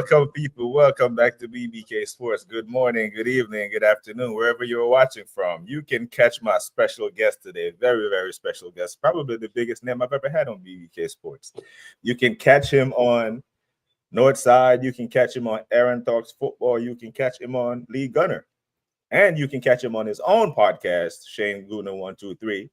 Welcome, people. Welcome back to BBK Sports. Good morning, good evening, good afternoon, wherever you're watching from. You can catch my special guest today. Very, very special guest. Probably the biggest name I've ever had on BBK Sports. You can catch him on Northside. You can catch him on Aaron Talks Football. You can catch him on Lee Gunner. And you can catch him on his own podcast, Shane Gooner 123.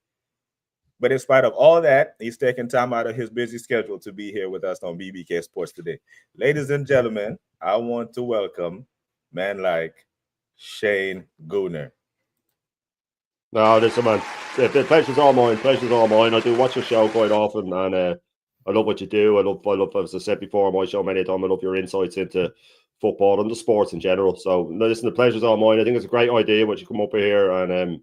But in spite of all that, he's taking time out of his busy schedule to be here with us on BBK Sports today. Ladies and gentlemen, I want to welcome man like Shane Gooner. No, listen, man. The pleasure's all mine. Pleasure's all mine. I do watch your show quite often, and I love what you do. I love, as I said before on my show many times, I love your insights into football and the sports in general. So, listen, the pleasure's all mine. I think it's a great idea what you come up with here, and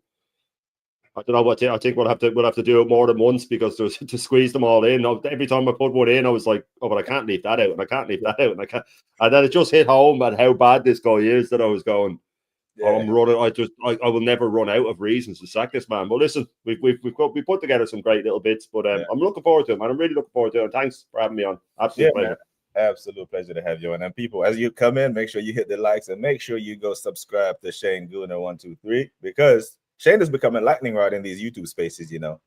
I don't know what I think we'll have to do it more than once because to squeeze them all in. Every time I put one in, I was like, oh, but I can't leave that out, and I can't leave that out, and I can't. And then it just hit home at how bad this guy is that I was going. Yeah. I'm running. I will never run out of reasons to sack this man. But listen, we put together some great little bits. But I'm looking forward to it, man. I'm really looking forward to it. And thanks for having me on. Absolute pleasure. Man. Absolute pleasure to have you on. And people, as you come in, make sure you hit the likes and make sure you go subscribe to Shane Gooner 123 because Shane has become a lightning rod in these YouTube spaces, you know.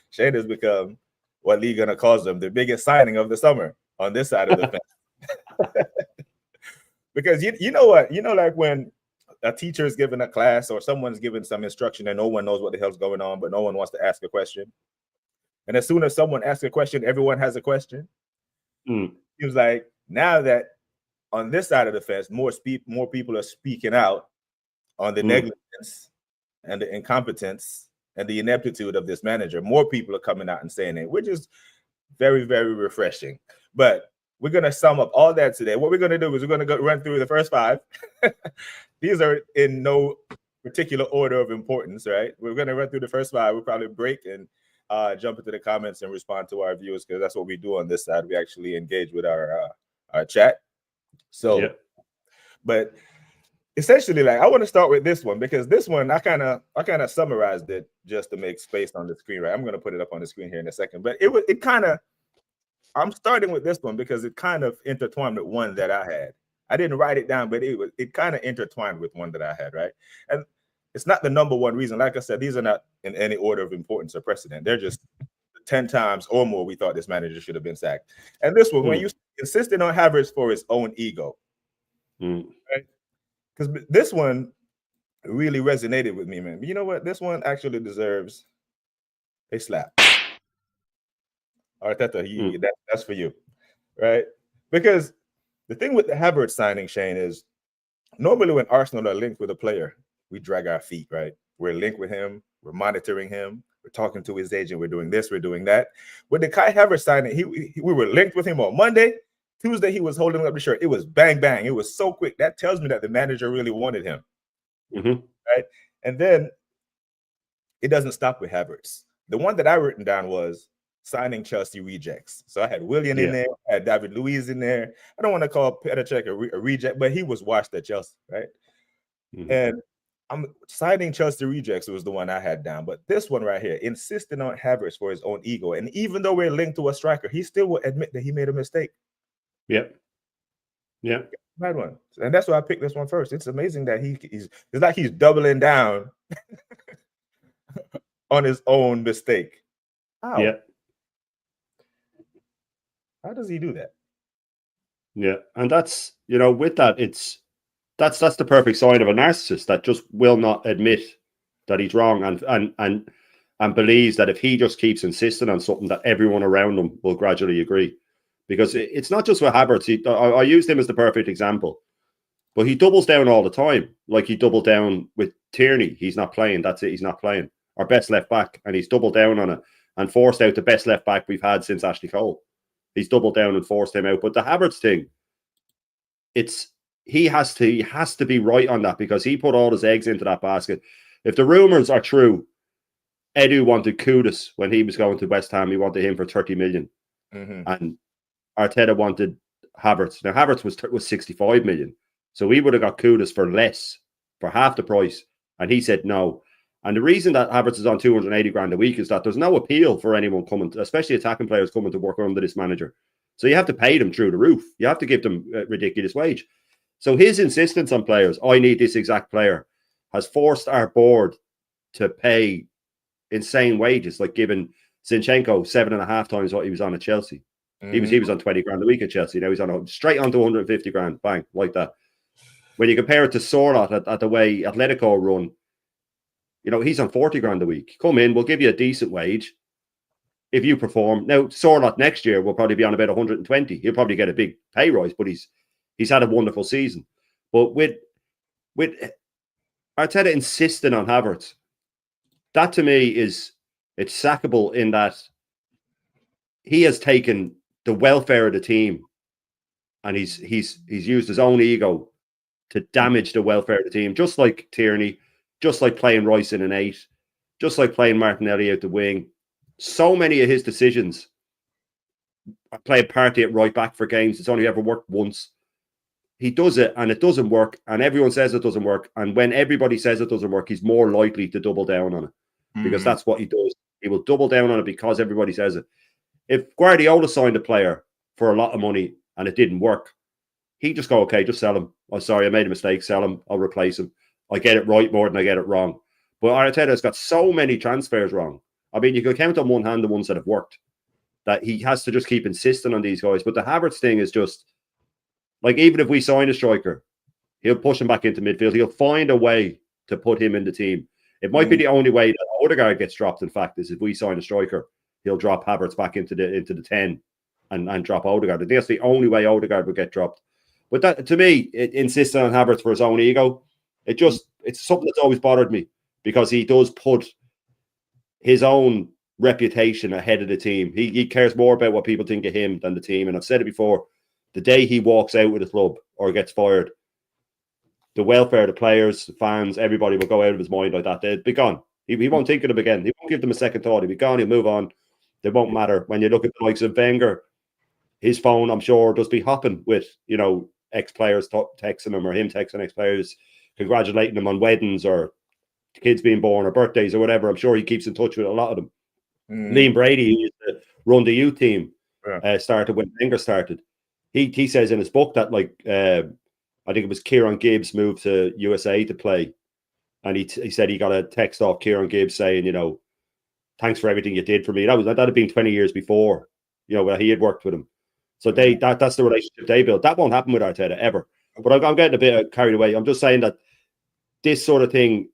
Shane has become what Lee Gunner calls them, the biggest signing of the summer on this side of the fence. Because you know what? You know, like when a teacher is giving a class or someone's giving some instruction and no one knows what the hell's going on, but no one wants to ask a question. And as soon as someone asks a question, everyone has a question. He was like, now that on this side of the fence, more people are speaking out on the negligence and the incompetence and the ineptitude of this manager. More people are coming out and saying it, which is very, very refreshing. But we're going to sum up all that today. What we're going to do is we're going to run through the first five. These are in no particular order of importance, right? We're going to run through the first five. We'll probably break and jump into the comments and respond to our viewers because that's what we do on this side. We actually engage with our chat. So, but essentially, like I want to start with this one because this one I kind of summarized it just to make space on the screen, right? I'm going to put it up on the screen here in a second, but I'm starting with this one because it kind of intertwined with one that I had. I didn't write it down, but it kind of intertwined with one that I had, right? And it's not the number one reason. Like I said, these are not in any order of importance or precedent. They're just 10 times or more we thought this manager should have been sacked. And this one, when you insisted on Havertz for his own ego, right? Because this one really resonated with me, man. You know what? This one actually deserves a slap. ARTETA, that's for you, right? Because the thing with the Havertz signing, Shane, is normally when Arsenal are linked with a player, we drag our feet, right? We're linked with him. We're monitoring him. We're talking to his agent. We're doing this. We're doing that. With the Kai Havertz signing, we were linked with him on Monday. Tuesday, he was holding up the shirt. It was bang, bang. It was so quick. That tells me that the manager really wanted him, right? And then it doesn't stop with Havertz. The one that I written down was signing Chelsea rejects. So I had Willian in there. I had David Luiz in there. I don't want to call Petr Cech a reject, but he was washed at Chelsea, right? And I'm signing Chelsea rejects was the one I had down. But this one right here, insisting on Havertz for his own ego. And even though we're linked to a striker, he still will admit that he made a mistake. Bad one. And that's why I picked this one first. It's amazing that it's like he's doubling down on his own mistake. How? How does he do that? And that's, with that, that's the perfect sign of a narcissist that just will not admit that he's wrong and believes that if he just keeps insisting on something that everyone around him will gradually agree. Because it's not just with Havertz. I used him as the perfect example, but he doubles down all the time. Like he doubled down with Tierney. He's not playing. That's it. He's not playing. Our best left back. And he's doubled down on it and forced out the best left back we've had since Ashley Cole. He's doubled down and forced him out. But the Havertz thing, he has to be right on that because he put all his eggs into that basket. If the rumors are true, Edu wanted Kudus when he was going to West Ham. He wanted him for 30 million. And Arteta wanted Havertz. Now, Havertz was 65 million. So we would have got Kudus for less, for half the price. And he said no. And the reason that Havertz is on 280 grand a week is that there's no appeal for anyone coming, especially attacking players coming to work under this manager. So you have to pay them through the roof. You have to give them a ridiculous wage. So his insistence on players, I need this exact player, has forced our board to pay insane wages, like giving Zinchenko 7.5 times what he was on at Chelsea. He was on 20 grand a week at Chelsea. Now he's on straight on to 150 grand, bang, like that. When you compare it to Sorlot at the way Atletico run, you know, he's on 40 grand a week. Come in, we'll give you a decent wage if you perform. Now, Sorlot next year will probably be on about 120. He'll probably get a big pay rise, but he's had a wonderful season. But with Arteta insisting on Havertz, that to me it's sackable in that he has taken the welfare of the team and he's used his own ego to damage the welfare of the team, just like Tierney, just like playing Rice in an 8, just like playing Martinelli out the wing. So many of his decisions, I played Partey at right back for games. It's only ever worked once. He does it and it doesn't work, and everyone says it doesn't work. And when everybody says it doesn't work, he's more likely to double down on it because that's what he does. He will double down on it because everybody says it. If Guardiola signed a player for a lot of money and it didn't work, he'd just go, okay, just sell him. Oh, sorry, I made a mistake. Sell him. I'll replace him. I get it right more than I get it wrong. But Arteta's got so many transfers wrong. I mean, you could count on one hand the ones that have worked, that he has to just keep insisting on these guys. But the Havertz thing is just, like, even if we sign a striker, he'll push him back into midfield. He'll find a way to put him in the team. It might be the only way that Odegaard gets dropped, in fact, is if we sign a striker, he'll drop Havertz back into the 10 and drop Odegaard. I think that's the only way Odegaard would get dropped. But that, to me, it insisting on Havertz for his own ego. It's something that's always bothered me because he does put his own reputation ahead of the team. He cares more about what people think of him than the team. And I've said it before, the day he walks out with a club or gets fired, the welfare of the players, the fans, everybody will go out of his mind like that. They'll be gone. He won't think of them again. He won't give them a second thought. He'll be gone. He'll move on. They won't matter. When you look at the likes of Wenger, his phone, I'm sure, does be hopping with, you know, ex-players texting him or him texting ex-players, congratulating them on weddings or kids being born or birthdays or whatever. I'm sure he keeps in touch with a lot of them. Liam Brady, who used to run the youth team, started when Wenger started. He says in his book that, like, I think it was Kieran Gibbs moved to USA to play. And he said he got a text off Kieran Gibbs saying, you know, thanks for everything you did for me. That had been 20 years before, you know, where he had worked with him. So that's the relationship they built. That won't happen with Arteta ever. But I'm getting a bit carried away. I'm just saying that this sort of thing,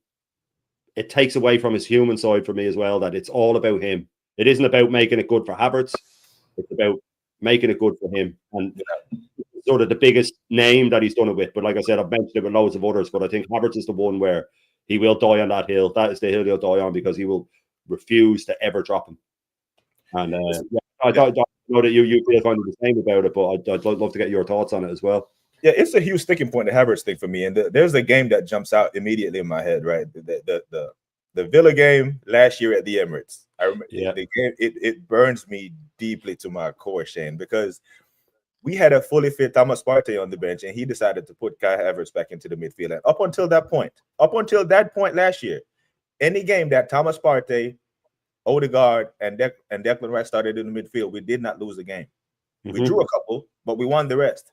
it takes away from his human side for me as well, that it's all about him. It isn't about making it good for Havertz. It's about making it good for him. And sort of the biggest name that he's done it with. But like I said, I've mentioned it with loads of others, but I think Havertz is the one where he will die on that hill. That is the hill he'll die on because he will refuse to ever drop him. And I know that you feel kind of the same about it, but I'd love to get your thoughts on it as well. Yeah, it's a huge sticking point, the Havertz thing for me. And there's a game that jumps out immediately in my head, right? The Villa game last year at the Emirates. I remember the game. It burns me deeply to my core, Shane, because we had a fully fit Thomas Partey on the bench, and he decided to put Kai Havertz back into the midfield. And up until that point last year, any game that Thomas Partey, Odegaard, and Declan Rice started in the midfield, we did not lose the game. We drew a couple, but we won the rest.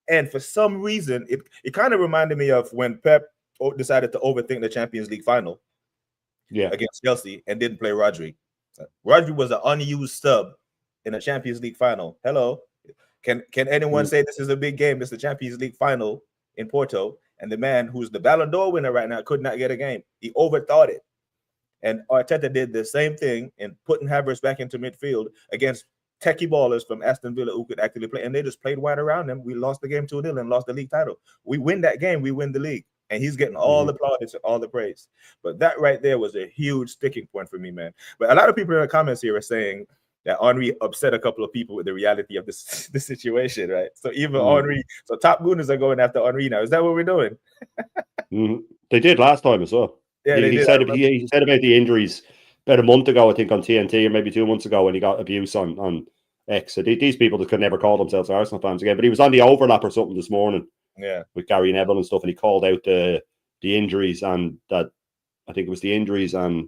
And for some reason, it kind of reminded me of when Pep decided to overthink the Champions League final against Chelsea and didn't play Rodri. Rodri was an unused sub in a Champions League final. Hello. Can anyone say this is a big game? This is the Champions League final in Porto, and the man who's the Ballon d'Or winner right now could not get a game. He overthought it. And Arteta did the same thing in putting Havertz back into midfield against techie ballers from Aston Villa who could actually play, and they just played wide around them. We lost the game 2-0 and lost the league title. We win that game, we win the league, and he's getting all the plaudits and all the praise. But that right there was a huge sticking point for me, man. But a lot of people in the comments here are saying that Henry upset a couple of people with the reality of this situation, right? So even Henry, so top gooners are going after Henry now. Is that what we're doing? They did last time as well. Yeah, he said about the injuries about a month ago, I think, on TNT, or maybe 2 months ago, when he got abuse on X. So these people just could never call themselves Arsenal fans again. But he was on the overlap or something this morning, with Gary Neville and stuff, and he called out the injuries, and that I think it was the injuries and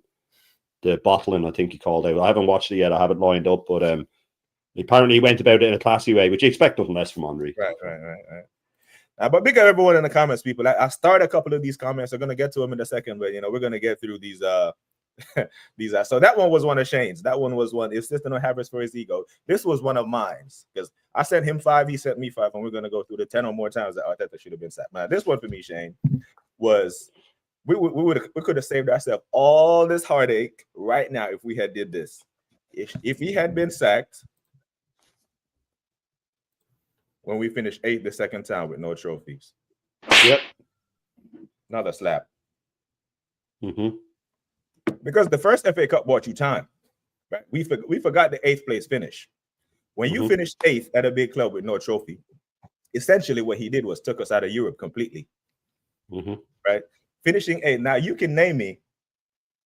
the bottling. I think he called out. I haven't watched it yet. I have it lined up, but Apparently, he went about it in a classy way, which you expect nothing less from Henry. Right. But big up everyone in the comments, people. I started a couple of these comments. I'm gonna get to them in a second, but we're gonna get through these. So that one was one of Shane's. That one was one. It's just no habits for his ego. This was one of mine's because I sent him 5, he sent me 5, and we're gonna go through the 10 or more times that Arteta should have been sacked. Man, this one for me, Shane, was we could have saved ourselves all this heartache right now if we had did this. If he had been sacked when we finished 8th the second time with no trophies. Yep. Another slap. Mm-hmm. Because the first FA Cup bought you time. Right? We forgot the 8th place finish. When you finished 8th at a big club with no trophy, essentially what he did was took us out of Europe completely. Right? Finishing 8th. Now you can name me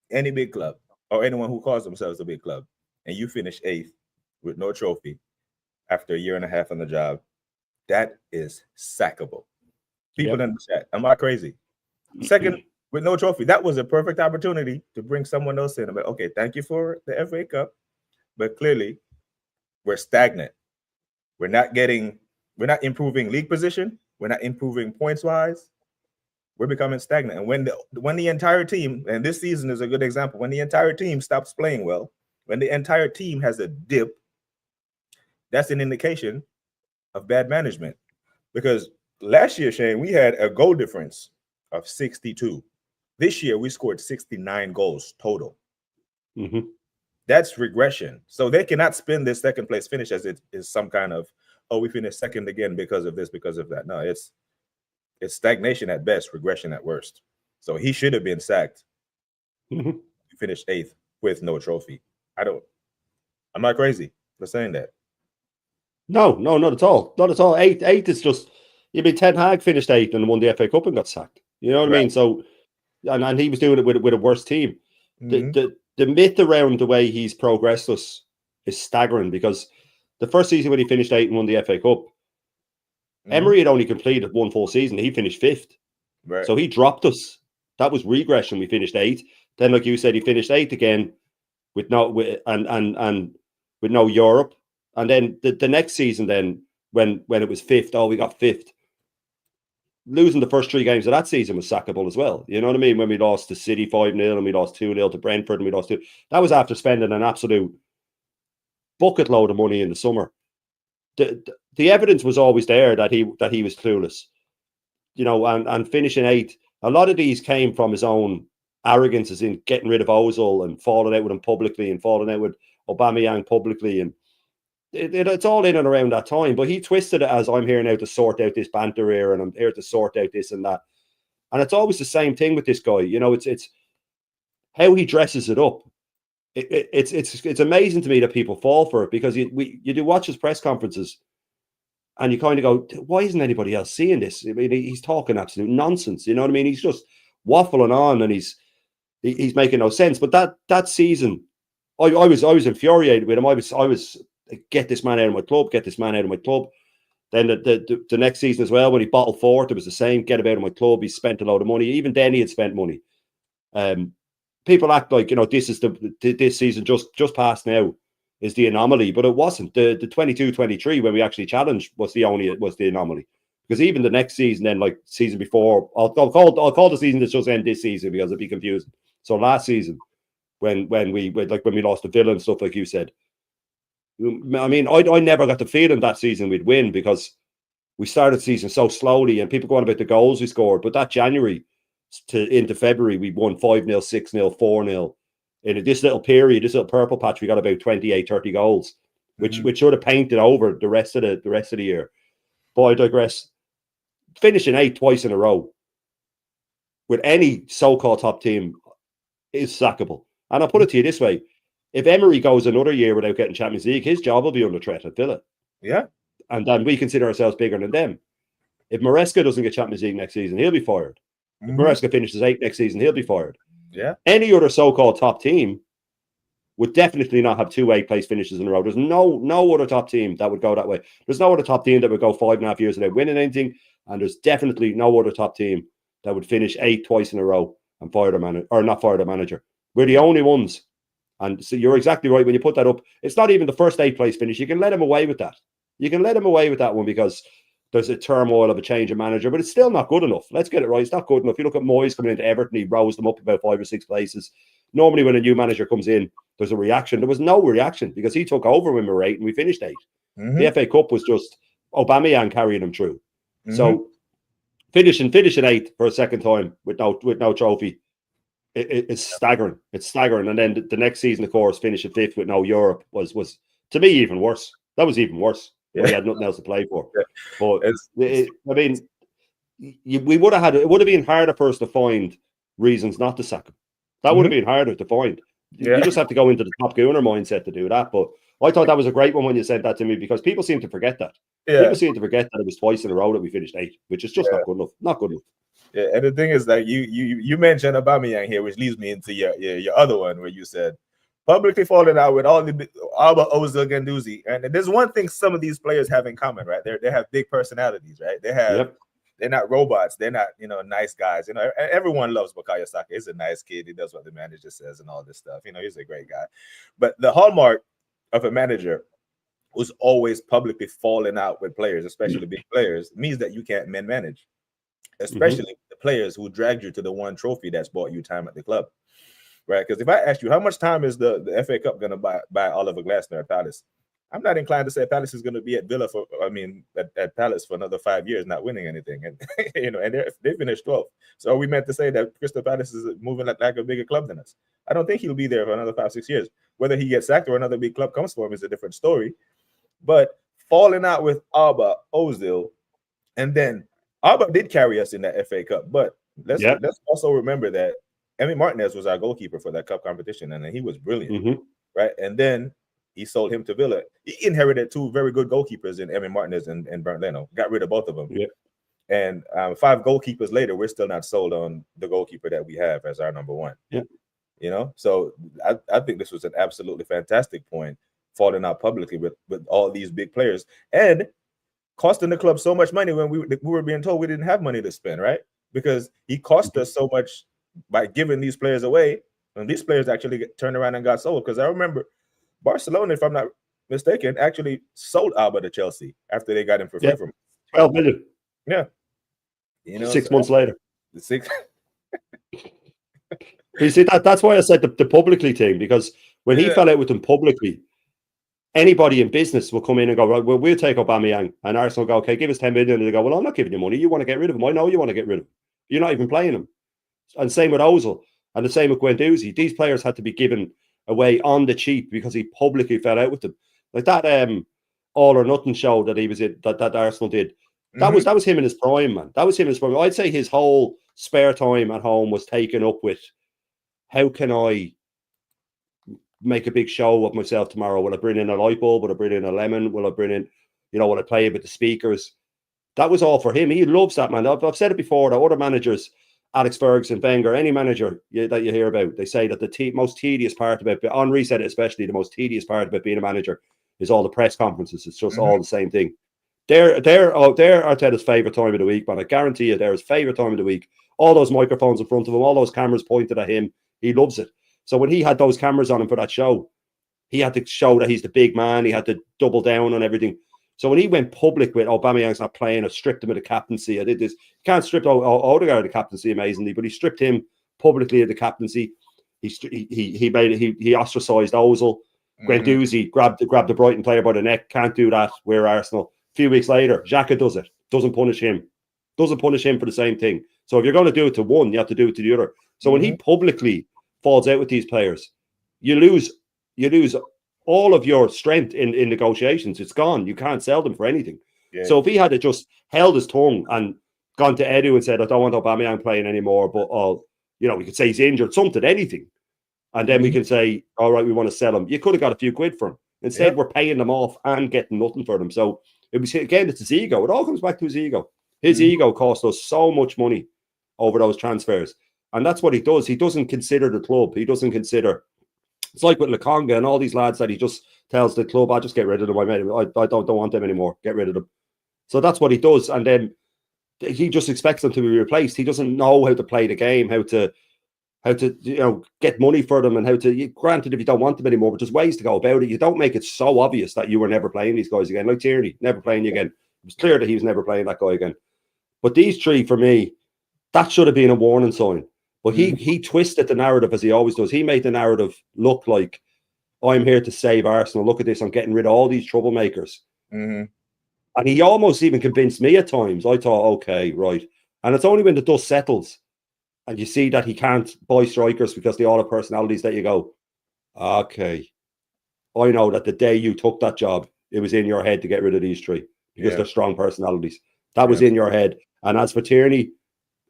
any big club or anyone who calls themselves a big club, and you finish 8th with no trophy after a year and a half on the job. That is sackable. People in the chat, am I crazy? Second, with no trophy, that was a perfect opportunity to bring someone else in. I'm like, okay, thank you for the FA Cup, but clearly we're stagnant. We're not improving league position. We're not improving points wise. We're becoming stagnant. And when the entire team, and this season is a good example, when the entire team stops playing well, when the entire team has a dip, that's an indication of bad management. Because last year, Shane, we had a goal difference of 62. This year, we scored 69 goals total. That's regression. So they cannot spin this second place finish as it is some kind of, oh, we finished second again because of this, because of that. No, it's stagnation at best, regression at worst. So he should have been sacked. He finished 8th with no trophy. I'm not crazy for saying that. No, not at all. Not at all. 8th is just, Ten Hag finished 8th and won the FA Cup and got sacked. You know what I mean? So, and he was doing it with a worse team. The myth around the way he's progressed us is staggering, because the first season when he finished 8th and won the FA Cup, Emery had only completed one full season. He finished 5th. Right. So he dropped us. That was regression. We finished 8th. Then, like you said, he finished 8th again with no Europe. And then the next season, then when it was 5th, we got 5th. Losing the first 3 games of that season was sackable as well. You know what I mean? When we lost to City 5-0 and we lost 2-0 to Brentford and we lost 2. That was after spending an absolute bucket load of money in the summer. The evidence was always there that he was clueless. And finishing 8th. A lot of these came from his own arrogance, as in getting rid of Ozil and falling out with him publicly and falling out with Aubameyang publicly, and it's all in and around that time. But he twisted it as, I'm here now to sort out this banter here, and I'm here to sort out this and that. And it's always the same thing with this guy. It's how he dresses it up. It's amazing to me that people fall for it, because you do watch his press conferences and you kind of go, why isn't anybody else seeing this? I mean, he's talking absolute nonsense. You know what I mean? He's just waffling on and he's making no sense. But that season, I was infuriated with him. I was get this man out of my club, get this man out of my club. Then the next season as well, when he bottled 4th, it was the same, get him out of my club. He spent a load of money. Even then he had spent money. People act like, this is this season just passed now is the anomaly, but it wasn't. The 22-23 when we actually challenged was the anomaly. Because even the next season, then, like season before, I'll call the season that's just end this season because it'd be confusing. So last season, when we lost to Villa and stuff, like you said, I mean, I never got the feeling that season we'd win, because we started the season so slowly, and people go on about the goals we scored. But that January into February, we won 5-0, 6-0, 4-0. In this little period, this little purple patch, we got about 28, 30 goals, which sort of painted over the rest of the year. But I digress. Finishing 8th twice in a row with any so-called top team is sackable. And I'll put it to you this way. If Emery goes another year without getting Champions League, his job will be under threat at Villa. Yeah. And then we consider ourselves bigger than them. If Maresca doesn't get Champions League next season, he'll be fired. If Maresca finishes 8th next season, he'll be fired. Yeah. Any other so-called top team would definitely not have 2 8th place finishes in a row. There's no other top team that would go that way. There's no other top team that would go 5.5 years without winning anything. And there's definitely no other top team that would finish 8th twice in a row and fire their manager, or not fire their manager. We're the only ones. And so you're exactly right when you put that up. It's not even the first 8th place finish. You can let him away with that. You can let him away with that one because there's a turmoil of a change of manager, but it's still not good enough. Let's get it right. It's not good enough. You look at Moyes coming into Everton, he rose them up about 5 or 6 places. Normally, when a new manager comes in, there's a reaction. There was no reaction because he took over when we were 8 and we finished 8. The FA Cup was just Aubameyang carrying him through. So finishing 8th for a second time with no trophy, it's staggering. It's staggering. And then the next season, of course, finishing 5th with no Europe was to me even worse. That was even worse. Yeah. We had nothing else to play for. Yeah. But I mean, we would have had it would have been harder for us to find reasons not to sack him. That would have been harder to find. Yeah. You just have to go into the top gooner mindset to do that. But I thought that was a great one when you said that to me because people seem to forget that. Yeah. People seem to forget that it was twice in a row that we finished 8th, which is just not good enough. Not good enough. Yeah, and the thing is that you mentioned Aubameyang here, which leads me into your other one where you said publicly falling out with all Ozil, Guendouzi. And there's one thing some of these players have in common, right? They have big personalities, right? They have they're not robots, they're not nice guys. Everyone loves Bukayo Saka. He's a nice kid. He does what the manager says and all this stuff. He's a great guy. But the hallmark of a manager who's always publicly falling out with players, especially big players, means that you can't manage. Especially the players who dragged you to the one trophy that's bought you time at the club, right? Because if I ask you how much time is the FA Cup going to buy Oliver Glasner at Palace, I'm not inclined to say Palace is going to be at Villa at Palace for another 5 years, not winning anything, and and they finished 12th. So are we meant to say that Crystal Palace is moving like a bigger club than us? I don't think he'll be there for another 5-6 years. Whether he gets sacked or another big club comes for him is a different story. But falling out with Alba, Ozil, and then Alba did carry us in that FA Cup, but let's also remember that Emi Martinez was our goalkeeper for that cup competition, and he was brilliant, right? And then he sold him to Villa. He inherited 2 very good goalkeepers in Emi Martinez and Bernd Leno. Got rid of both of them. Yeah. And 5 goalkeepers later, we're still not sold on the goalkeeper that we have as our number 1. Yeah. So I think this was an absolutely fantastic point, falling out publicly with all these big players and costing the club so much money when we were being told we didn't have money to spend, right? Because he cost us so much by giving these players away, and these players actually turned around and got sold. Because I remember Barcelona, if I'm not mistaken, actually sold Alba to Chelsea after they got him for free from 12 million. Yeah. 6 months later. You see, that's why I said the publicly thing, because when he fell out with them publicly, anybody in business will come in and go, right, well, we'll take Aubameyang. And Arsenal go, okay, give us 10 million. And they go, well, I'm not giving you money. You want to get rid of him. I know you want to get rid of him. You're not even playing him. And same with Ozil. And the same with Guendouzi. These players had to be given away on the cheap because he publicly fell out with them. Like that All or Nothing show that he was in, that Arsenal did. That was him in his prime, man. That was him in his prime. I'd say his whole spare time at home was taken up with, how can I make a big show of myself tomorrow? Will I bring in a light bulb? Will I bring in a lemon? Will I bring in, will I play with the speakers? That was all for him. He loves that, man. I've said it before that other managers, Alex Ferguson, Wenger, any manager that you hear about, they say that the most tedious part about, Henry said it especially, the most tedious part about being a manager is all the press conferences. It's just all the same thing. They're Arteta's favourite time of the week, man. I guarantee you they're his favourite time of the week. All those microphones in front of him, all those cameras pointed at him. He loves it. So when he had those cameras on him for that show, he had to show that he's the big man. He had to double down on everything. So when he went public with Aubameyang's not playing, I stripped him of the captaincy. I did this. You can't strip Odegaard of the captaincy amazingly, but he stripped him publicly of the captaincy. He ostracised Ozil. Guendouzi grabbed the Brighton player by the neck. Can't do that. We're Arsenal. A few weeks later, Xhaka does it. Doesn't punish him. Doesn't punish him for the same thing. So if you're going to do it to one, you have to do it to the other. So when he publicly falls out with these players, you lose all of your strength in negotiations. It's gone. You can't sell them for anything. Yeah. So if he had just held his tongue and gone to Edu and said, I don't want Aubameyang playing anymore, but we could say he's injured, something, anything. And then we can say, all right, we want to sell him. You could have got a few quid for him. Instead, we're paying them off and getting nothing for them. So it was, again, it's his ego. It all comes back to his ego. His ego cost us so much money over those transfers. And that's what he does. He doesn't consider the club. He doesn't consider. It's like with Lukonga and all these lads that he just tells the club, I'll just get rid of them. I don't want them anymore. Get rid of them. So that's what he does. And then he just expects them to be replaced. He doesn't know how to play the game, how to how to get money for them, and how to. Granted, if you don't want them anymore, but there's ways to go about it. You don't make it so obvious that you were never playing these guys again. Like Tierney, never playing you again. It was clear that he was never playing that guy again. But these three, for me, that should have been a warning sign. But he twisted the narrative as he always does. He made the narrative look like, I'm here to save Arsenal. Look at this. I'm getting rid of all these troublemakers. Mm-hmm. And he almost even convinced me at times. I thought, okay, right. And it's only when the dust settles and you see that he can't buy strikers because they all have personalities that you go, okay, I know that the day you took that job, it was in your head to get rid of these three because they're strong personalities. That was in your head. And as for Tierney,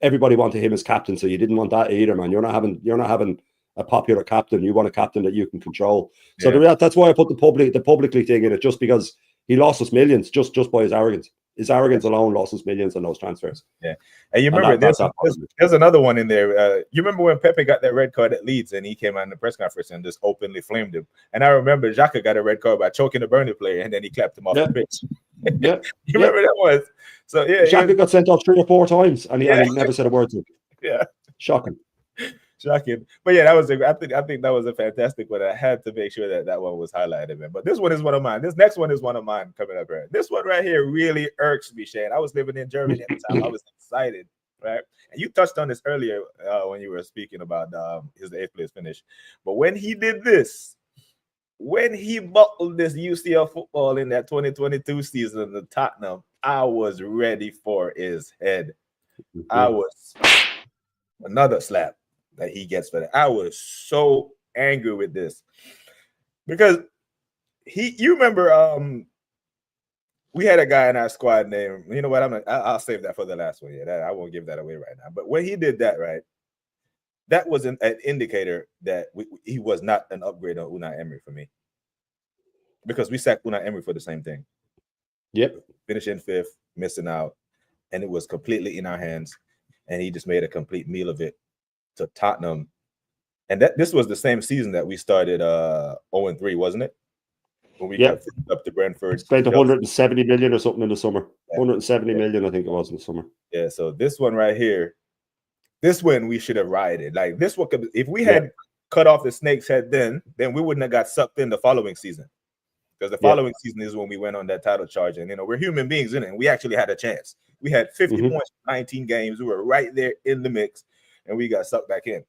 everybody wanted him as captain, so you didn't want that either, man. You're not having a popular captain. You want a captain that you can control. So that's why I put the publicly thing in it, just because he lost us millions just by his arrogance. His arrogance alone lost us millions on those transfers. Yeah, and you remember there's another one in there. You remember when Pepe got that red card at Leeds and he came out in the press conference and just openly flamed him. And I remember Xhaka got a red card by choking the Burnley player and then he clapped him off the pitch. You remember that was? So Xhaka got sent off 3 or 4 times and he never said a word to him. Yeah, shocking. But yeah, that was I think that was a fantastic one. I had to make sure that one was highlighted, man. But this one is one of mine. This next one is one of mine coming up here. This one right here really irks me, Shane. I was living in Germany at the time. I was excited, right? And you touched on this earlier when you were speaking about his 8th place finish. But when he did this, when he buckled this UCL football in that 2022 season in Tottenham, I was ready for his head. I was another slap that he gets for that. I was so angry with this because you remember we had a guy in our squad named, you know what, I'll save that for the last one. Yeah, I won't give that away right now. But when he did that, right, that was an indicator that he was not an upgrade on Unai Emery for me, because we sacked Unai Emery for the same thing. Yep, finishing 5th, missing out, and it was completely in our hands, and he just made a complete meal of it to Tottenham. And this was the same season that we started 0-3, wasn't it? When we got up to Brentford. Spent 170 million or something in the summer. 170 million, I think it was, in the summer. Yeah, so this one right here, this one we should have rioted. Like this one, if we had cut off the snake's head then we wouldn't have got sucked in the following season. Because the following season is when we went on that title charge. And, we're human beings in it, and we actually had a chance. We had 50 points in 19 games. We were right there in the mix, and we got sucked back in.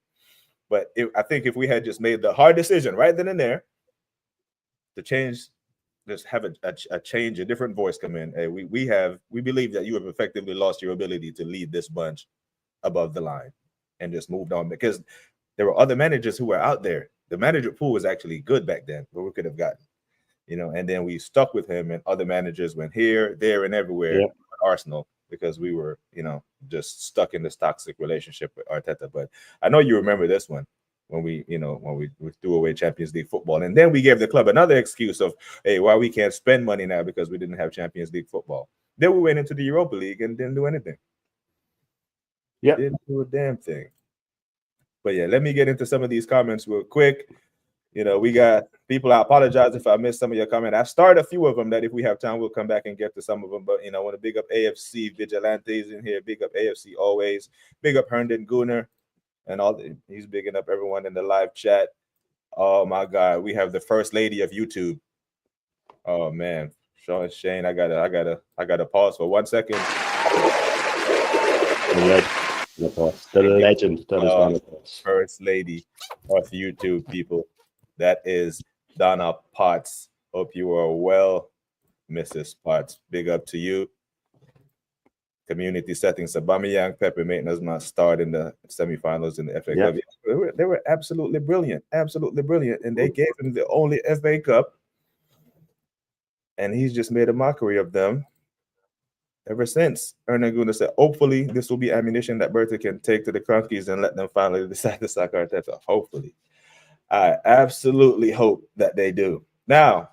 But I think if we had just made the hard decision right then and there to change, just have a change, a different voice come in. Hey, we believe that you have effectively lost your ability to lead this bunch above the line, and just moved on, because there were other managers who were out there. The manager pool was actually good back then, but we could have gotten. And then we stuck with him, and other managers went here, there, and everywhere at Arsenal, because we were, just stuck in this toxic relationship with Arteta. But I know you remember this one when we threw away Champions League football, and then we gave the club another excuse of, hey, why we can't spend money now because we didn't have Champions League football. Then we went into the Europa League and didn't do anything. Yeah, didn't do a damn thing. But yeah, let me get into some of these comments real quick. We got people. I apologize if I missed some of your comment. I started a few of them that if we have time, we'll come back and get to some of them. But, I want to big up AFC Vigilantes in here. Big up AFC always. Big up Herndon Gooner and all. He's bigging up everyone in the live chat. Oh, my God. We have the first lady of YouTube. Oh, man. Shane, I gotta pause for 1 second. The legend. First lady of YouTube, people. That is Donna Potts. Hope you are well, Mrs. Potts. Big up to you. Community settings. Aubameyang, Pepe maintenance must start in the semifinals in the FA Cup. They were absolutely brilliant. Absolutely brilliant. And they gave him the only FA Cup. And he's just made a mockery of them ever since. Hernan Guna said, hopefully this will be ammunition that Berta can take to the Cronkies and let them finally decide to sack Arteta. Hopefully. I absolutely hope that they do. Now,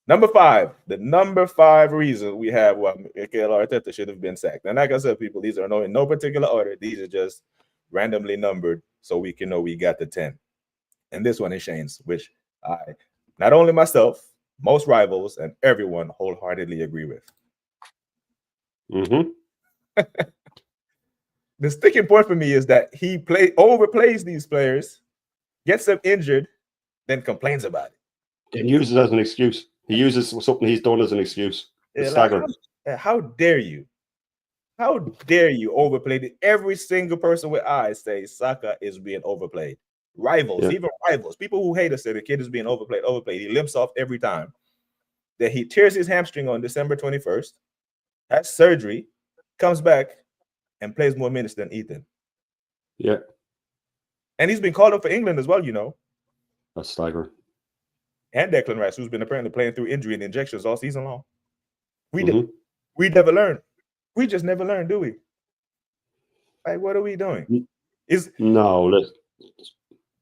number 5, the number 5 reason we have why Mikel Arteta should have been sacked. And like I said, people, these are in no particular order. These are just randomly numbered so we can know we got the 10. And this one is Shane's, which I, not only myself, most rivals, and everyone wholeheartedly agree with. The sticking point for me is that he overplays these players, gets them injured, then complains about it. And uses it as an excuse. He uses something he's done as an excuse. It's staggering. How dare you? How dare you overplay it? Every single person with eyes says Saka is being overplayed. Rivals, even rivals, people who hate us say the kid is being overplayed. He limps off every time. That he tears his hamstring on December 21st, has surgery, comes back, and plays more minutes than Ethan. Yeah. And he's been called up for England as well, you know. That's staggering. And Declan Rice, who's been apparently playing through injury and injections all season long. We never learn. We just never learn, do we? Like, what are we doing? No,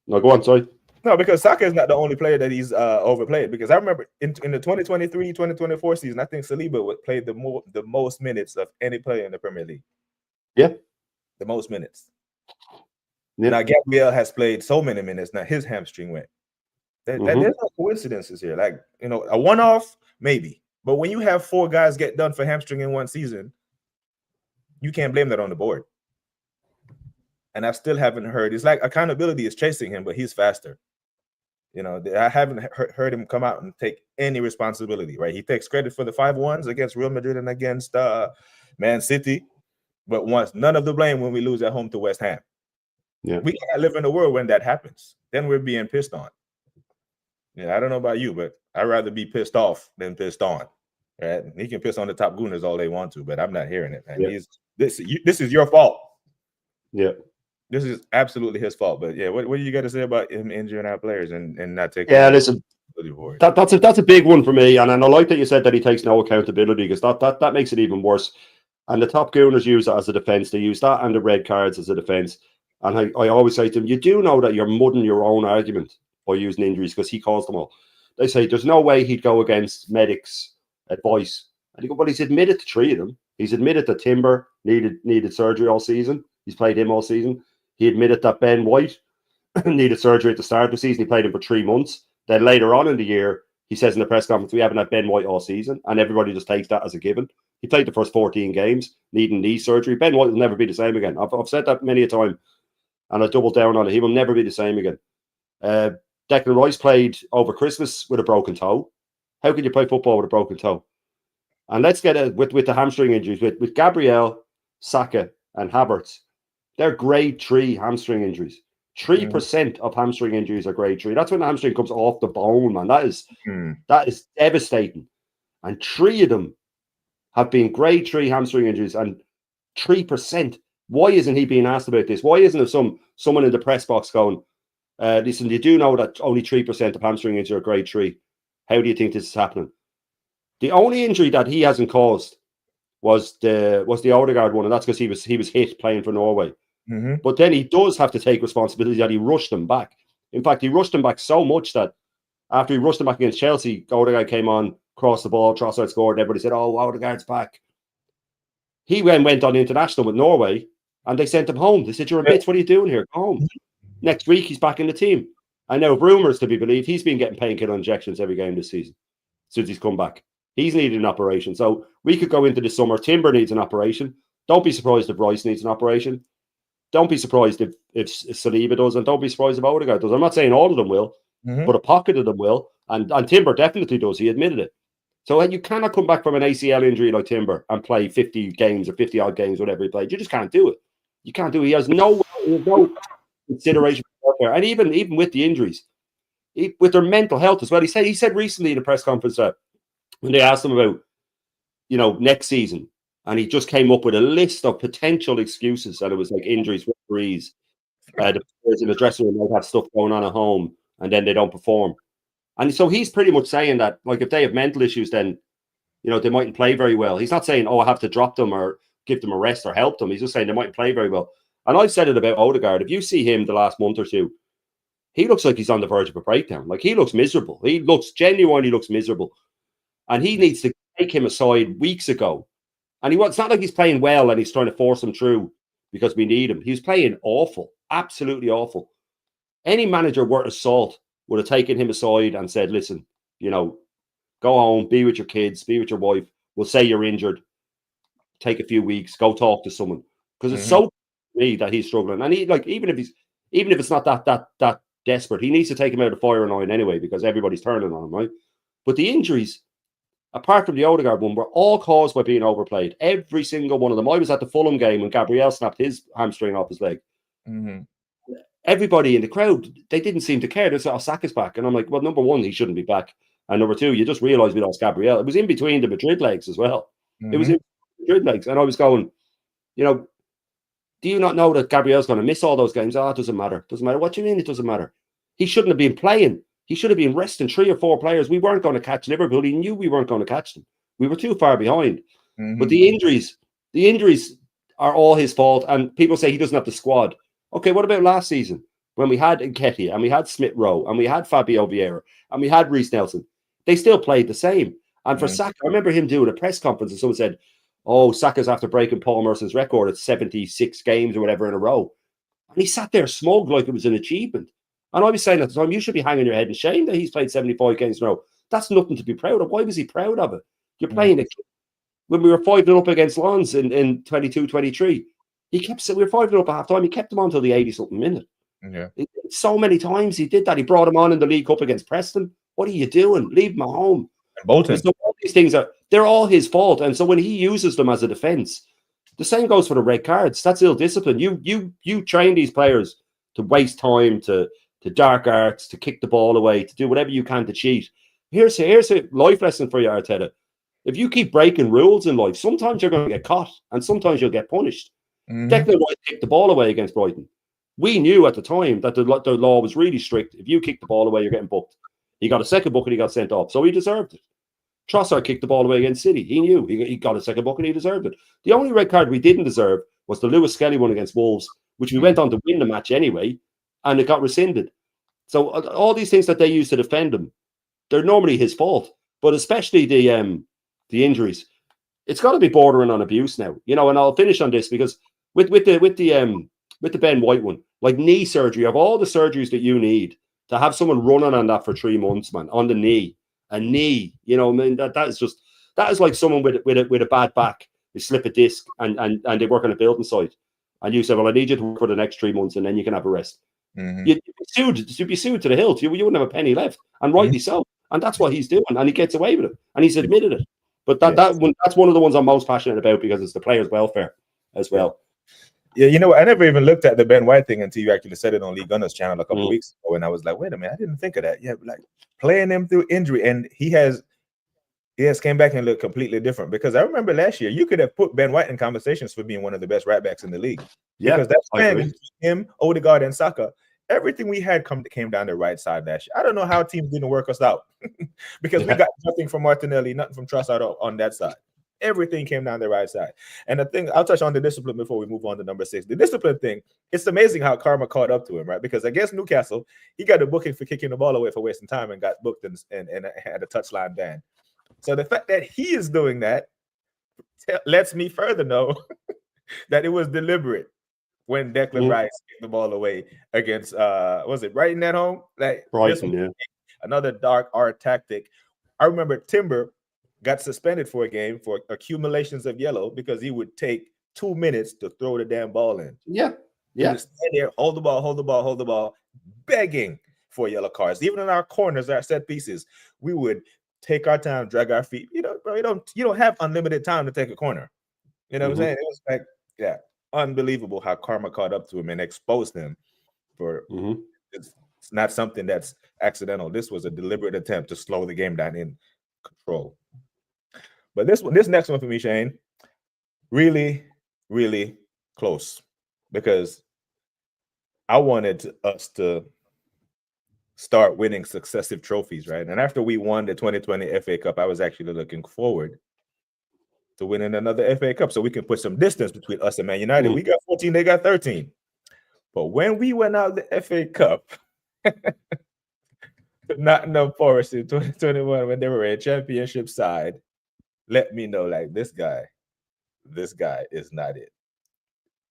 go on, sorry. No, because Saka is not the only player that he's overplayed. Because I remember in the 2023-2024 season, I think Saliba played the most minutes of any player in the Premier League. Yeah. The most minutes. Yeah. Now, Gabriel has played so many minutes. Now, his hamstring went. There's no coincidences here. Like, you know, a one-off, maybe. But when you have 4 guys get done for hamstring in one season, you can't blame that on the board. And I still haven't heard. It's like accountability is chasing him, but he's faster. You know, I haven't heard him come out and take any responsibility, right? He takes credit for the 5-1s against Real Madrid and against Man City, but wants none of the blame when we lose at home to West Ham. Yeah. We can't live in a world when that happens. Then we're being pissed on. Yeah, I don't know about you, but I'd rather be pissed off than pissed on. Right? He can piss on the top gooners all they want to, but I'm not hearing it. And this is your fault. Yeah. This is absolutely his fault. But yeah, what do you got to say about him injuring our players and not taking? Yeah, listen, that's a big one for me, and I like that you said that he takes no accountability, because that makes it even worse. And the top gooners use that as a defense. They use that and the red cards as a defense. And I always say to them, you do know that you're mudding your own argument by using injuries, because he caused them all. They say there's no way he'd go against medics' advice. And you go, well, he's admitted to 3 of them. He's admitted that Timber needed surgery all season. He's played him all season. He admitted that Ben White needed surgery at the start of the season. He played him for 3 months. Then later on in the year, he says in the press conference, we haven't had Ben White all season. And everybody just takes that as a given. He played the first 14 games, needing knee surgery. Ben White will never be the same again. I've said that many a time, and I doubled down on it. He will never be the same again. Declan Rice played over Christmas with a broken toe. How can you play football with a broken toe? And let's get it with the hamstring injuries. With Gabriel, Saka, and Havertz, they're grade 3 hamstring injuries. 3% of hamstring injuries are grade 3. That's when the hamstring comes off the bone, man. That is devastating. And 3 of them have been grade 3 hamstring injuries, and 3%. Why isn't he being asked about this? Why isn't there someone in the press box going, listen, you do know that only 3% of hamstring injuries are grade 3. How do you think this is happening? The only injury that he hasn't caused was the Odegaard one, and that's because he was hit playing for Norway. But then he does have to take responsibility that he rushed them back. In fact, he rushed them back so much that after he rushed them back against Chelsea, Odegaard came on, crossed the ball, Trossard scored, and everybody said, oh, Odegaard's back. He went on international with Norway, and they sent him home. They said, you're a bitch, what are you doing here? Go home. Next week, he's back in the team. I know, rumours to be believed, he's been getting painkiller injections every game this season since he's come back. He's needed an operation. So we could go into the summer. Timber needs an operation. Don't be surprised if Rice needs an operation. Don't be surprised if Saliba does, and don't be surprised if Odegaard does. I'm not saying all of them will, but a pocket of them will. And Timber definitely does. He admitted it. So you cannot come back from an ACL injury like Timber and play 50 games or 50-odd games, whatever he played. You just can't do it. You can't do it. He has no consideration for there. And even with the injuries, with their mental health as well. He said recently in a press conference that when they asked him about, next season, and he just came up with a list of potential excuses, and it was like injuries, referees, the players in the dressing room might have stuff going on at home, and then they don't perform. And so he's pretty much saying that, like, if they have mental issues, then, they mightn't play very well. He's not saying, I have to drop them or give them a rest or help them. He's just saying they mightn't play very well. And I've said it about Odegaard. If you see him the last month or two, he looks like he's on the verge of a breakdown. Like, he looks miserable. He genuinely looks miserable. And he needs to take him aside weeks ago. And it's not like he's playing well and he's trying to force him through because we need him. He's playing awful, absolutely awful. Any manager worth of salt would have taken him aside and said, listen, go home, be with your kids, be with your wife. We'll say you're injured. Take a few weeks, go talk to someone. Because it's so me that he's struggling, and he like even if it's not that desperate, he needs to take him out of firing line anyway because everybody's turning on him, right? But the injuries, apart from the Odegaard one, were all caused by being overplayed. Every single one of them. I was at the Fulham game when Gabriel snapped his hamstring off his leg. Mm-hmm. Everybody in the crowd, they didn't seem to care. They said, "Oh, Saka's back," and I'm like, "Well, number one, he shouldn't be back, and number two, you just realise we lost Gabriel. It was in between the Madrid legs as well. It was in Madrid legs, and I was going, you know, do you not know that Gabriel's going to miss all those games? Oh, it doesn't matter. Doesn't matter. What do you mean it doesn't matter? He shouldn't have been playing. He should have been resting 3 or 4 players. We weren't going to catch Liverpool. He knew we weren't going to catch them. We were too far behind. But the injuries are all his fault. And people say he doesn't have the squad. Okay, what about last season when we had Nketiah and we had Smith Rowe and we had Fabio Vieira and we had Reece Nelson? They still played the same. And for Saka, I remember him doing a press conference and someone said, "Oh, Saka's after breaking Paul Merson's record at 76 games or whatever in a row." And he sat there smug like it was an achievement. And I was saying at the time, you should be hanging your head in shame that he's played 75 games in a row. That's nothing to be proud of. Why was he proud of it? You're playing it. When we were 5-0 up against Lens in 22-23, we were 5-0 up at half time. He kept them on until the 80-something minute. Yeah. So many times he did that. He brought him on in the League Cup against Preston. What are you doing? Leave him at home. And Bolton. So all these things they're all his fault. And so when he uses them as a defense, the same goes for the red cards. That's ill discipline. You train these players to waste time, to dark arts, to kick the ball away, to do whatever you can to cheat. Here's a life lesson for you, Arteta. If you keep breaking rules in life, sometimes you're going to get caught and sometimes you'll get punished. Declan Rice kicked the ball away against Brighton. We knew at the time that the law was really strict. If you kick the ball away, you're getting booked. He got a second book and he got sent off. So he deserved it. Trossard kicked the ball away against City. He knew he got a second book and he deserved it. The only red card we didn't deserve was the Lewis Skelly one against Wolves, which we went on to win the match anyway, and it got rescinded. So all these things that they use to defend him, they're normally his fault. But especially the injuries, it's got to be bordering on abuse now. And I'll finish on this because with the Ben White one, like knee surgery, of all the surgeries that you need to have someone running on that for 3 months, man, on the knee. A knee, that is like someone with a bad back. They slip a disc and they work on a building site, and you say, "Well, I need you to work for the next 3 months, and then you can have a rest." You'd be sued to the hilt. You wouldn't have a penny left, and rightly so. And that's what he's doing, and he gets away with it, and he's admitted it. But that's one of the ones I'm most passionate about because it's the players' welfare as well. Yeah, I never even looked at the Ben White thing until you actually said it on Lee Gunner's channel a couple of weeks ago, and I was like, wait a minute, I didn't think of that. Yeah, like playing him through injury, and he has came back and looked completely different. Because I remember last year, you could have put Ben White in conversations for being one of the best right backs in the league. Yeah, because that's when him, Odegaard, and Saka, everything we had came down the right side last year. I don't know how teams didn't work us out because we got nothing from Martinelli, nothing from Trossard on that side. Everything came down the right side. And the thing, I'll touch on the discipline before we move on to number 6. The discipline thing, it's amazing how karma caught up to him, right? Because against Newcastle, he got a booking for kicking the ball away for wasting time and got booked and had a touchline ban. So the fact that he is doing that lets me further know that it was deliberate when Declan Rice kicked the ball away against, was it Brighton at home? Like Brighton, another dark art tactic. I remember Timber got suspended for a game for accumulations of yellow because he would take 2 minutes to throw the damn ball in. Yeah. He would stand there, hold the ball, begging for yellow cards. Even in our corners, our set pieces, we would take our time, drag our feet. Bro, you don't have unlimited time to take a corner. You know what I'm saying? It was like, unbelievable how karma caught up to him and exposed him for it's not something that's accidental. This was a deliberate attempt to slow the game down in control. But this next one for me, Shane, really, really close because I wanted us to start winning successive trophies, right? And after we won the 2020 FA Cup, I was actually looking forward to winning another FA Cup so we can put some distance between us and Man United. We got 14, they got 13. But when we went out the FA Cup, Nottingham Forest in 2021, when they were a championship side, let me know, like, this guy is not it.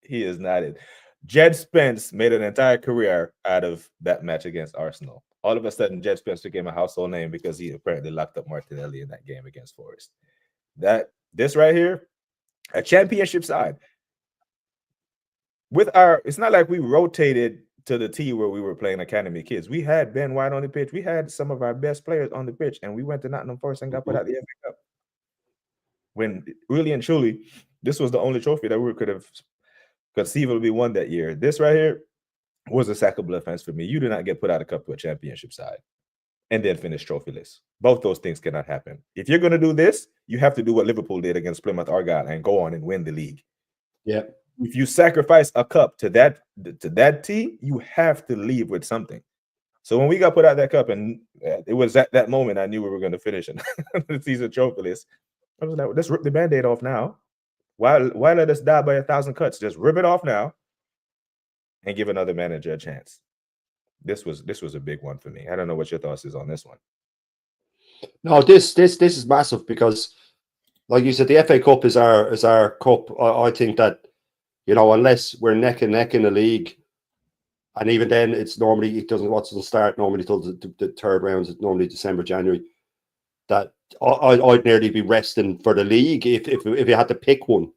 He is not it. Jed Spence made an entire career out of that match against Arsenal. All of a sudden, Jed Spence became a household name because he apparently locked up Martinelli in that game against Forest. This right here, a championship side. it's not like we rotated to the T where we were playing academy kids. We had Ben White on the pitch. We had some of our best players on the pitch, and we went to Nottingham Forest and got put out the FA Cup. When really and truly, this was the only trophy that we could have conceivably won that year. This right here was a sackable offense for me. You do not get put out of cup to a championship side and then finish trophyless. Both those things cannot happen. If you're going to do this, you have to do what Liverpool did against Plymouth Argyle and go on and win the league. Yeah. If you sacrifice a cup to that team, you have to leave with something. So when we got put out that cup, and it was at that moment I knew we were going to finish the season trophyless. I was like, let's rip the Band-Aid off now. Why let us die by 1,000 cuts? Just rip it off now and give another manager a chance. This was a big one for me. I don't know what your thoughts is on this one. No, this is massive because, like you said, the FA Cup is our cup. I think that, you know, unless we're neck and neck in the league, and even then, it doesn't start normally till the third rounds. It's normally December, January. That I'd nearly be resting for the league if you had to pick one,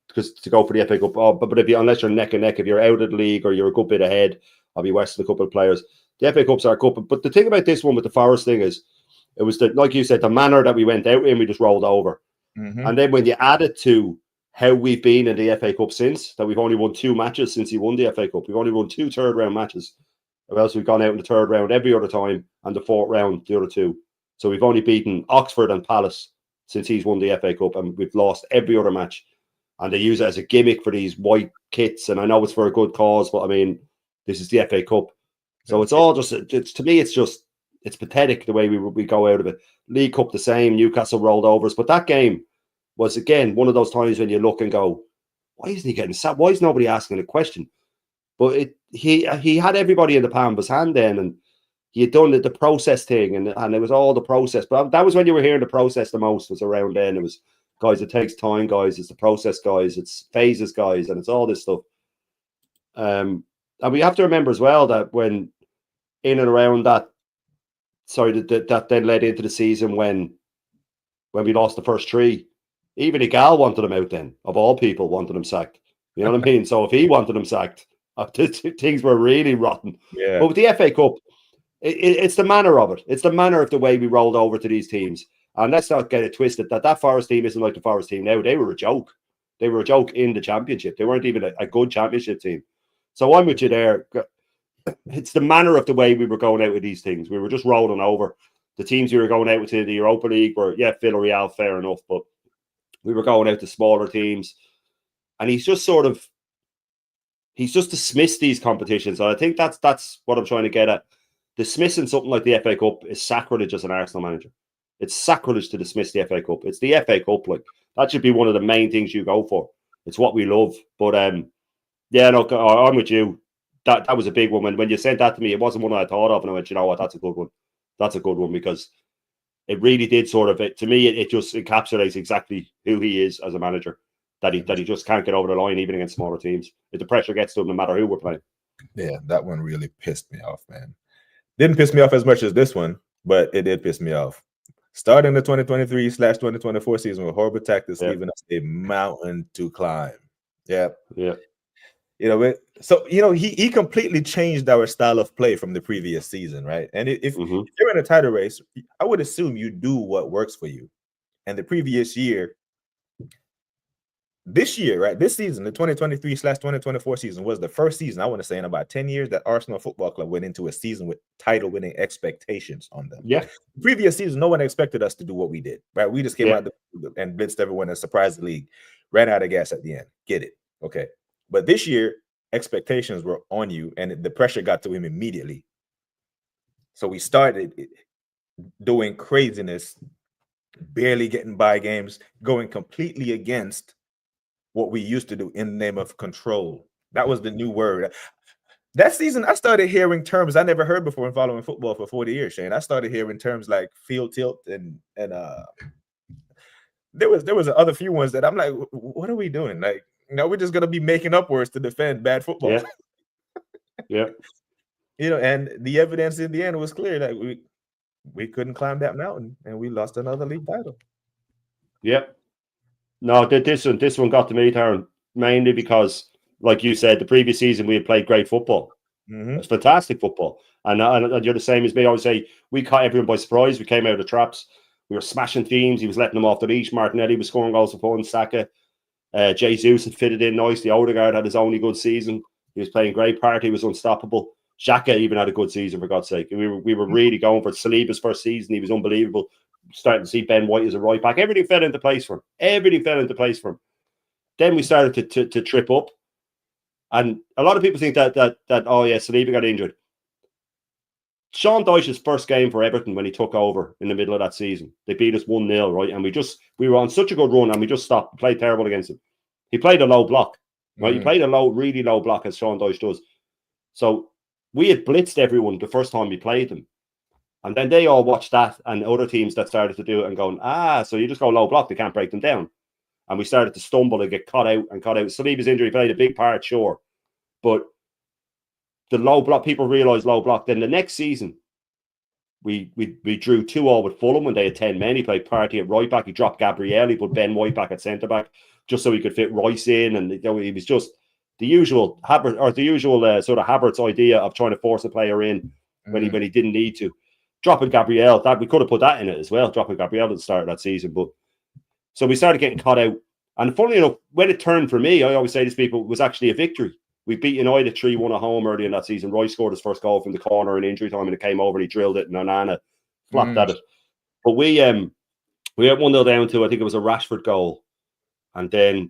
because to go for the FA Cup. But unless you're neck and neck, if you're out of the league or you're a good bit ahead, I'll be resting a couple of players. The FA Cup's our cup. But the thing about this one with the Forest thing is, it was like you said, the manner that we went out in, we just rolled over. Mm-hmm. And then when you add it to how we've been in the FA Cup since, that we've only won 2 matches since he won the FA Cup. We've only won 2 third-round matches. Or else we've gone out in the third round every other time, and the fourth round, the other 2. So we've only beaten Oxford and Palace since he's won the FA Cup, and we've lost every other match. And they use it as a gimmick for these white kits, and I know it's for a good cause, but I mean, this is the FA Cup. So it's all just, to me, it's pathetic the way we go out of it. League Cup the same, Newcastle rolled over us, but that game was, again, one of those times when you look and go, why isn't he getting sacked? Why is nobody asking a question? But he had everybody in the palm of his hand then, and he had done the process thing, and it was all the process. But that was when you were hearing the process the most, was around then. It was, guys, it takes time, guys. It's the process, guys. It's phases, guys, and it's all this stuff. And we have to remember as well that when in and around that, that then led into the season when we lost the first 3. Even Igal wanted him out then, of all people, wanted him sacked. You know what I mean? So if he wanted him sacked, things were really rotten. Yeah. But with the FA Cup, it's the manner of it. It's the manner of the way we rolled over to these teams. And let's not get it twisted that Forest team isn't like the Forest team now. They were a joke. They were a joke in the championship. They weren't even a good championship team. So I'm with you there. It's the manner of the way we were going out with these things. We were just rolling over. The teams we were going out with in the Europa League were, Villarreal, fair enough, but we were going out to smaller teams. And he's just dismissed these competitions. And I think that's what I'm trying to get at. Dismissing something like the FA Cup is sacrilege as an Arsenal manager. It's sacrilege to dismiss the FA Cup. It's the FA Cup. Like, that should be one of the main things you go for. It's what we love. But I'm with you. That was a big one. When you sent that to me, it wasn't one I thought of, and I went, you know what, that's a good one. That's a good one, because it really did to me, it just encapsulates exactly who he is as a manager. That he just can't get over the line, even against smaller teams. If the pressure gets to him, no matter who we're playing. Yeah, that one really pissed me off, man. Didn't piss me off as much as this one, but it did piss me off. Starting the 2023/2024 season with horrible tactics, leaving us a mountain to climb. Yeah. You know, so he completely changed our style of play from the previous season, right? And if you're in a title race, I would assume you do what works for you. And the previous year, this year, right? This season, the 2023/2024 season was the first season, I want to say, in about 10 years that Arsenal Football Club went into a season with title-winning expectations on them. Yeah. The previous season, no one expected us to do what we did, right? We just came out and blitzed everyone and surprised the league, ran out of gas at the end. Get it? Okay. But this year, expectations were on you, and the pressure got to him immediately. So we started doing craziness, barely getting by games, going completely against what we used to do in the name of control. That was the new word. That season, I started hearing terms I never heard before in following football for 40 years, Shane. I started hearing terms like field tilt and there was other few ones that I'm like, what are we doing? Like, we're just gonna be making up words to defend bad football. Yeah. And the evidence in the end was clear that we couldn't climb that mountain, and we lost another league title. Yeah. No, this one got to me, Taron, mainly because like you said, the previous season we had played great football. It's fantastic football. And you're the same as me. I would say we caught everyone by surprise. We came out of the traps. We were smashing teams. He was letting them off the leash. Martinelli was scoring goals for fun. Saka, Jesus had fitted in nicely. Odegaard had his only good season. He was playing great. Partey was unstoppable. Xhaka even had a good season, for God's sake. We were really going for Saliba's first season. He was unbelievable. Starting to see Ben White as a right back. Everything fell into place for him. Everything fell into place for him. Then we started to trip up. And a lot of people think that oh yeah, Saliba got injured. Sean Dyche's first game for Everton when he took over in the middle of that season, they beat us 1-0, right? And we were on such a good run and we just stopped. We played terrible against him. He played a low block, right? He played a really low block as Sean Dyche does. So we had blitzed everyone the first time we played them. And then they all watched that and other teams that started to do it and going, so you just go low block, they can't break them down. And we started to stumble and get caught out. Saliba's injury played a big part, sure. But the low block, people realised low block. Then the next season, we drew 2-2 with Fulham when they had 10 men. He played Partey at right back. He dropped Gabriel. He put Ben White back at centre back just so he could fit Rice in. And he was just the usual sort of Havertz idea of trying to force a player in when he didn't need to. Dropping Gabriel, that we could have put that in it as well. Dropping Gabriel at the start of that season, but so we started getting caught out. And funnily enough, when it turned for me, I always say to people, it was actually a victory. We beat United 3-1 at home early in that season. Royce scored his first goal from the corner in injury time, and it came over and he drilled it, and Onana flapped at it. But we had 1-0 down to, I think it was a Rashford goal, and then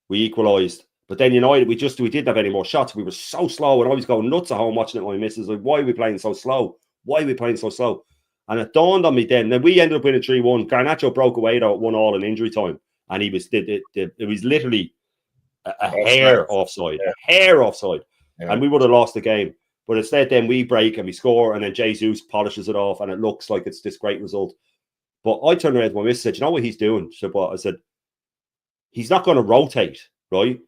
we equalised. But then United, we didn't have any more shots. We were so slow, and I was going nuts at home watching it with my missus. Like, why are we playing so slow? Why are we playing so slow? And it dawned on me then. Then we ended up winning 3-1. Garnacho broke away though at 1-1 in injury time, and it was literally a hair offside, and we would have lost the game. But instead, then we break and we score, and then Jesus polishes it off, and it looks like it's this great result. But I turned around to my missus and said, "You know what he's doing?" So I said, "He's not going to rotate, right?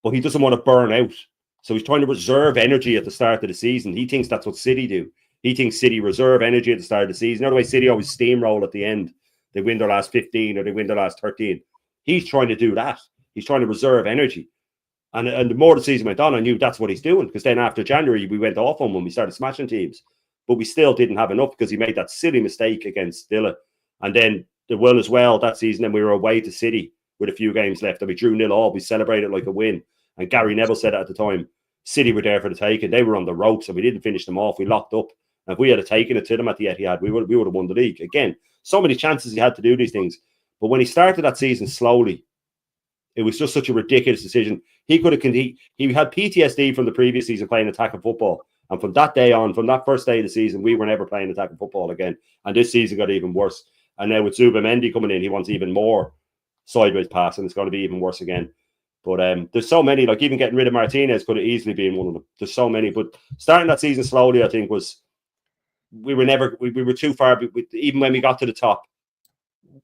But he doesn't want to burn out, so he's trying to reserve energy at the start of the season. He thinks that's what City do. He thinks City reserve energy at the start of the season. The way City always steamroll at the end. They win their last 15 or they win their last 13. He's trying to do that. He's trying to reserve energy. And the more the season went on, I knew that's what he's doing. Because then after January, we went off on when we started smashing teams. But we still didn't have enough because he made that silly mistake against Villa. And then the will as well that season, and we were away to City with a few games left. And we drew 0-0. We celebrated like a win. And Gary Neville said at the time, City were there for the taking. They were on the ropes and we didn't finish them off. We locked up. And if we had taken it to them at the Etihad, we would have won the league. Again, so many chances he had to do these things. But when he started that season slowly, it was just such a ridiculous decision. He had PTSD from the previous season playing attacking football. And from that day on, from that first day of the season, we were never playing attacking football again. And this season got even worse. And now with Zubimendi coming in, he wants even more sideways pass, and it's going to be even worse again. But there's so many, like even getting rid of Martinez could have easily been one of them. There's so many. But starting that season slowly, I think, was we were too far. Even when we got to the top,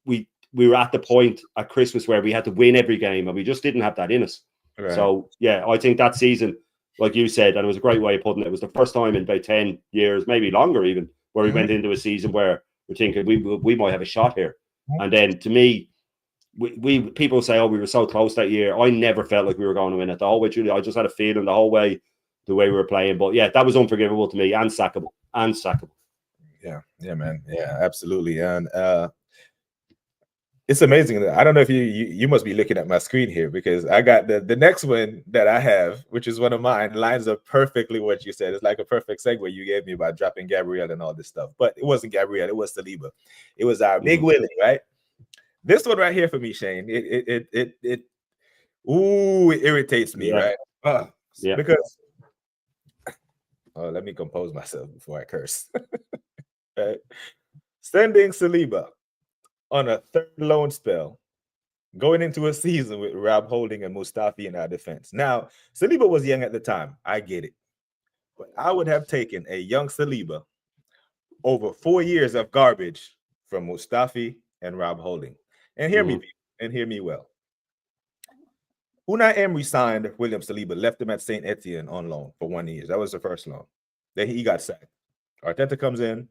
we were at the point at Christmas where we had to win every game, and we just didn't have that in us. Right. So yeah, I think that season, like you said, and it was a great way of putting it, it was the first time in about 10 years, maybe longer even, where we went into a season where we're thinking we might have a shot here. And then to me, we people say, oh, we were so close that year. I never felt like we were going to win it the whole way. Truly, I just had a feeling the whole way, the way we were playing. But yeah, that was unforgivable to me, and sackable. Yeah, man. Yeah, absolutely. And it's amazing. I don't know if you must be looking at my screen here, because I got the next one that I have, which is one of mine, lines up perfectly what you said. It's like a perfect segue you gave me about dropping Gabriel and all this stuff. But it wasn't Gabriel, it was Saliba. It was our big Willie, right? This one right here for me, Shane, it irritates me, right? Because let me compose myself before I curse. Right? Sending Saliba on a third loan spell, going into a season with Rob Holding and Mustafi in our defense. Now, Saliba was young at the time. I get it. But I would have taken a young Saliba over 4 years of garbage from Mustafi and Rob Holding. And hear me well. Unai Emery signed William Saliba, left him at St. Etienne on loan for 1 year. That was the first loan. Then he got sacked. Arteta comes in,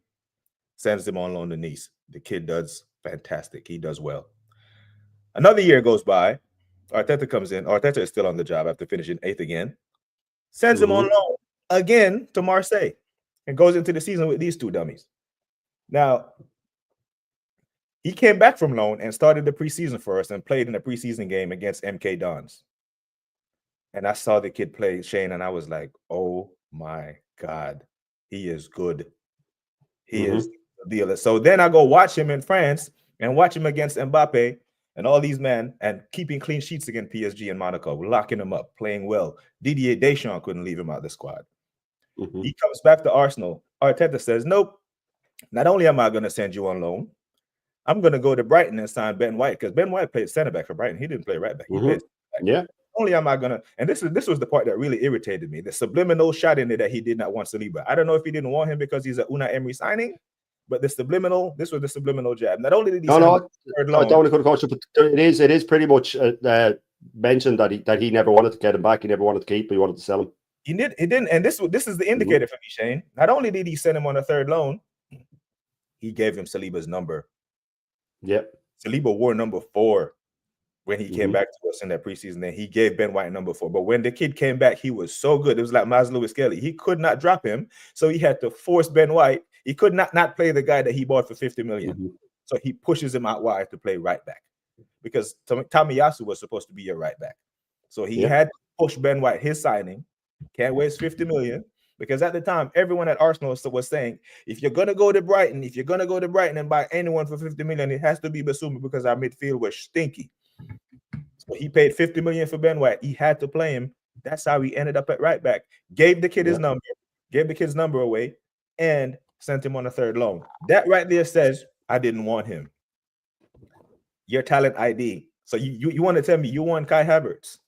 sends him on loan to Nice. The kid does fantastic. He does well. Another year goes by. Arteta comes in. Arteta is still on the job after finishing 8th again. Sends him on loan again to Marseille and goes into the season with these two dummies. Now, he came back from loan and started the preseason for us and played in a preseason game against MK Dons. And I saw the kid play, Shane, and I was like, oh my God, he is good. He is the dealer. So then I go watch him in France and watch him against Mbappe and all these men and keeping clean sheets against PSG and Monaco, locking him up, playing well. Didier Deschamps couldn't leave him out of the squad. He comes back to Arsenal. Arteta says, nope, not only am I going to send you on loan, I'm going to go to Brighton and sign Ben White, because Ben White played center back for Brighton. He didn't play right back. He played back. Yeah. Not only am I going to, and this was the part that really irritated me, the subliminal shot in there that he did not want Saliba. I don't know if he didn't want him because he's a Unai Emery signing, but this was the subliminal jab. Not only did he I don't want to coach it, but it is pretty much mentioned that he never wanted to get him back. He never wanted to keep, but he wanted to sell him. He didn't, and this is the indicator for me, Shane. Not only did he send him on a third loan, he gave him Saliba's number. Yep. Saliba wore number 4 when he came back to us in that preseason. Then he gave Ben White number 4. But when the kid came back, he was so good. It was like Miles Lewis Kelly. He could not drop him, so he had to force Ben White. He could not play the guy that he bought for 50 million. So he pushes him out wide to play right back, because Tomiyasu was supposed to be your right back. So he had to push Ben White, his signing. Can't waste 50 million. Because at the time, everyone at Arsenal was saying, if you're going to go to Brighton, and buy anyone for 50 million, it has to be Basuma, because our midfield was stinky. So he paid 50 million for Ben White. He had to play him. That's how he ended up at right back. Gave the kid his number, gave the kid's number away, and sent him on a third loan. That right there says, I didn't want him. Your talent ID. So you want to tell me you want Kai Havertz.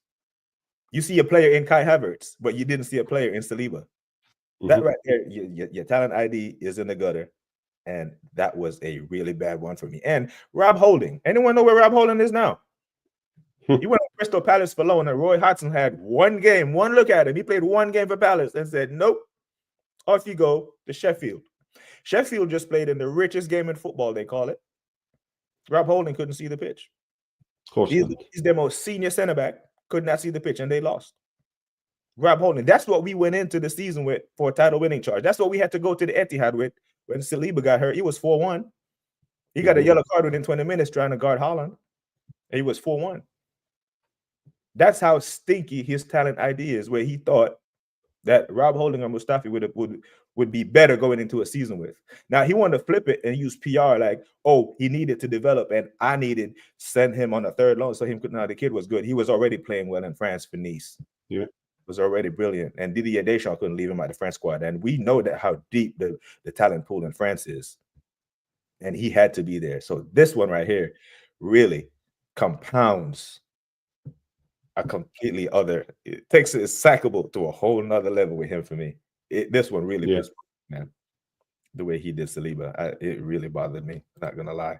You see a player in Kai Havertz, but you didn't see a player in Saliba. That right there, your talent ID is in the gutter, and that was a really bad one for me. And Rob Holding, anyone know where Rob Holding is now? He went to Crystal Palace for loan, and Roy Hodgson had one look at him. He played one game for Palace and said, nope, off you go to Sheffield. Sheffield just played in the richest game in football, they call it. Rob Holding couldn't see the pitch. Of course, he's their most senior center back, could not see the pitch, and they lost. Rob Holding, that's what we went into the season with for a title winning charge. That's what we had to go to the Etihad with when Saliba got hurt. He was 4-1. He got a yellow card within 20 minutes trying to guard Haaland. He was 4-1. That's how stinky his talent ID is, where he thought that Rob Holding or Mustafi would be better going into a season with. Now, he wanted to flip it and use PR like, oh, he needed to develop, and I needed to send him on a third loan so the kid was good. He was already playing well in France for Nice. Yeah. Was already brilliant, and Didier Deschamps couldn't leave him out the French squad, and we know that how deep the talent pool in France is, and he had to be there. So this one right here really compounds a completely other. It takes it sackable to a whole nother level with him for me. This one really was, man, the way he did Saliba. It really bothered me. Not gonna lie.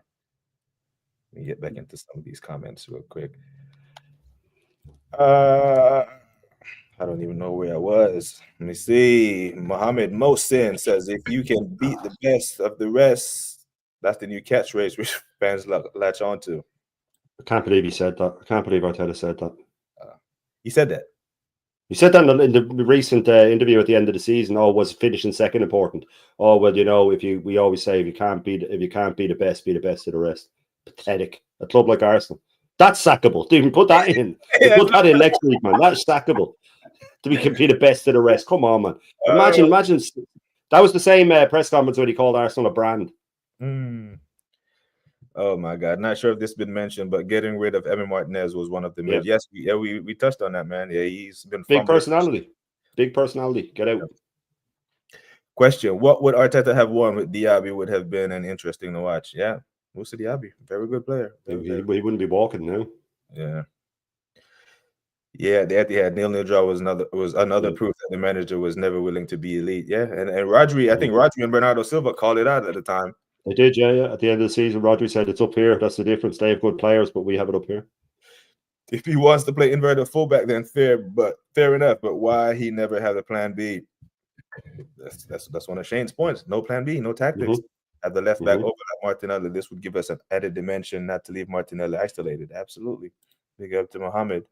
Let me get back into some of these comments real quick. I don't even know where I was. Let me see. Mohammed Mohsin says, if you can beat the best of the rest, that's the new catchphrase which fans latch on to. I can't believe he said that. I can't believe Arteta said that. He said that. He said that in the recent interview at the end of the season. Oh, was finishing second important? Oh, well, we always say if you can't be the best, be the best of the rest. Pathetic. A club like Arsenal. That's sackable. Dude, put that in. Put that in next week, man. That's sackable. To be the best of the rest. Come on, man. Imagine. That was the same press conference when he called Arsenal a brand. Oh my God. Not sure if this has been mentioned, but getting rid of Emi Martinez was one of the moves. Yes, we touched on that, man. Yeah, he's been big personality. Big personality. Get out. Question: what would Arteta have won with Diaby? Would have been an interesting to watch. Yeah, Moussa Diaby, very good player. He wouldn't be walking now. Yeah. Yeah, the Etihad 0-0 draw was another proof that the manager was never willing to be elite. Yeah, and Rodri, I think Rodri and Bernardo Silva called it out at the time. They did, yeah. At the end of the season, Rodri said it's up here. That's the difference. They have good players, but we have it up here. If he wants to play inverted fullback, then fair enough. But why he never had a plan B? That's one of Shane's points. No plan B, no tactics. Have the left back overlap Martinelli. This would give us an added dimension, not to leave Martinelli isolated. Absolutely. Big up to Muhammad.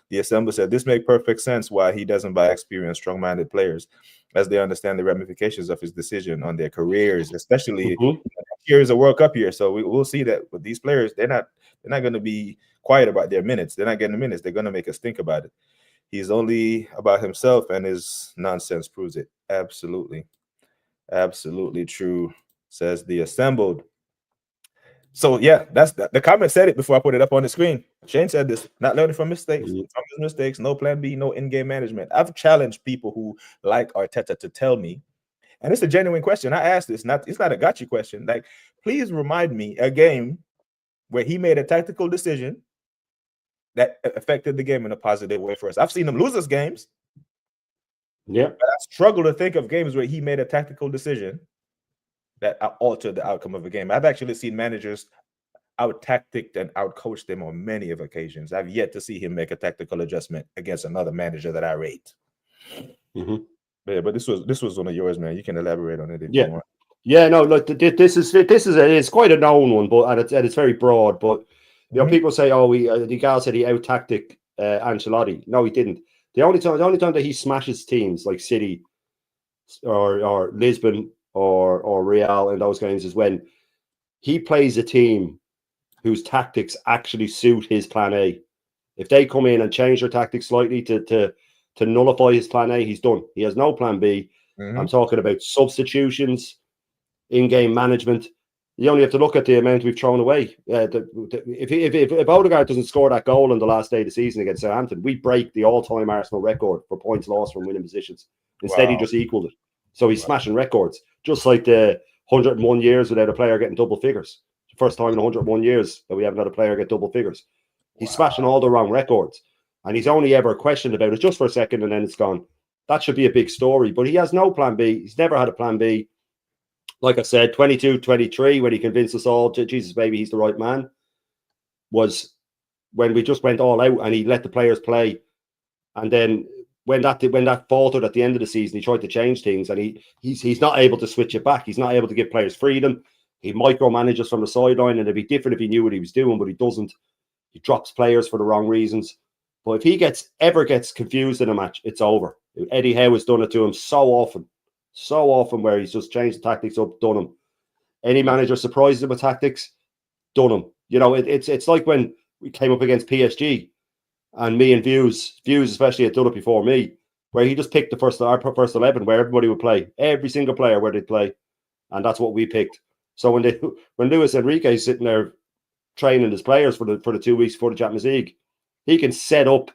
The assembly said this makes perfect sense why he doesn't buy experienced, strong-minded players, as they understand the ramifications of his decision on their careers, especially next year is a World Cup year. So we'll see that with these players, they're not going to be quiet about their minutes. They're not getting the minutes. They're going to make us think about it. He's only about himself, and his nonsense proves it. Absolutely. Absolutely true, says the assembled. So yeah, that's the comment said it before I put it up on the screen. Shane said this: not learning from mistakes, from his mistakes, no plan B, no in-game management. I've challenged people who like Arteta to tell me, and it's a genuine question. I asked this, it's not a gotcha question. Like, please remind me a game where he made a tactical decision that affected the game in a positive way for us. I've seen him lose us games. Yeah, but I struggle to think of games where he made a tactical decision that altered the outcome of a game. I've actually seen managers out-tacticked and out-coached them on many of occasions. I've yet to see him make a tactical adjustment against another manager that I rate. But this was one of yours, man. You can elaborate on it if you want. Yeah, no, look, this is it's quite a known one, but and it's very broad. But you know, people say, oh, the gal said he out-tacticked Ancelotti. No, he didn't. The only time that he smashes teams like City or Lisbon or Real in those games is when he plays a team whose tactics actually suit his plan A. If they come in and change their tactics slightly to nullify his plan A, he's done. He has no plan B. I'm talking about substitutions, in-game management. You only have to look at the amount we've thrown away. If Odegaard doesn't score that goal on the last day of the season against Southampton, we break the all-time Arsenal record for points lost from winning positions. Instead, he just equaled it. So he's smashing records, just like the 101 years without a player getting double figures. First time in 101 years that we haven't had a player get double figures. He's smashing all the wrong records. And he's only ever questioned about it just for a second and then it's gone. That should be a big story. But he has no plan B. He's never had a plan B. Like I said, 22, 23, when he convinced us all, Jesus, baby, he's the right man, was when we just went all out and he let the players play. And then when that faltered at the end of the season, he tried to change things and he's not able to switch it back. He's not able to give players freedom. He micromanages from the sideline, and it'd be different if he knew what he was doing, but he doesn't. He drops players for the wrong reasons. But if he ever gets confused in a match, it's over. Eddie Howe has done it to him so often where he's just changed the tactics up, done him. Any manager surprises him with tactics, done him. You know, it's like when we came up against PSG and me and Views especially had done it before me, where he just picked our first 11 where everybody would play, every single player where they'd play, and that's what we picked. So when Luis Enrique's sitting there training his players for the 2 weeks before the Champions League, he can set up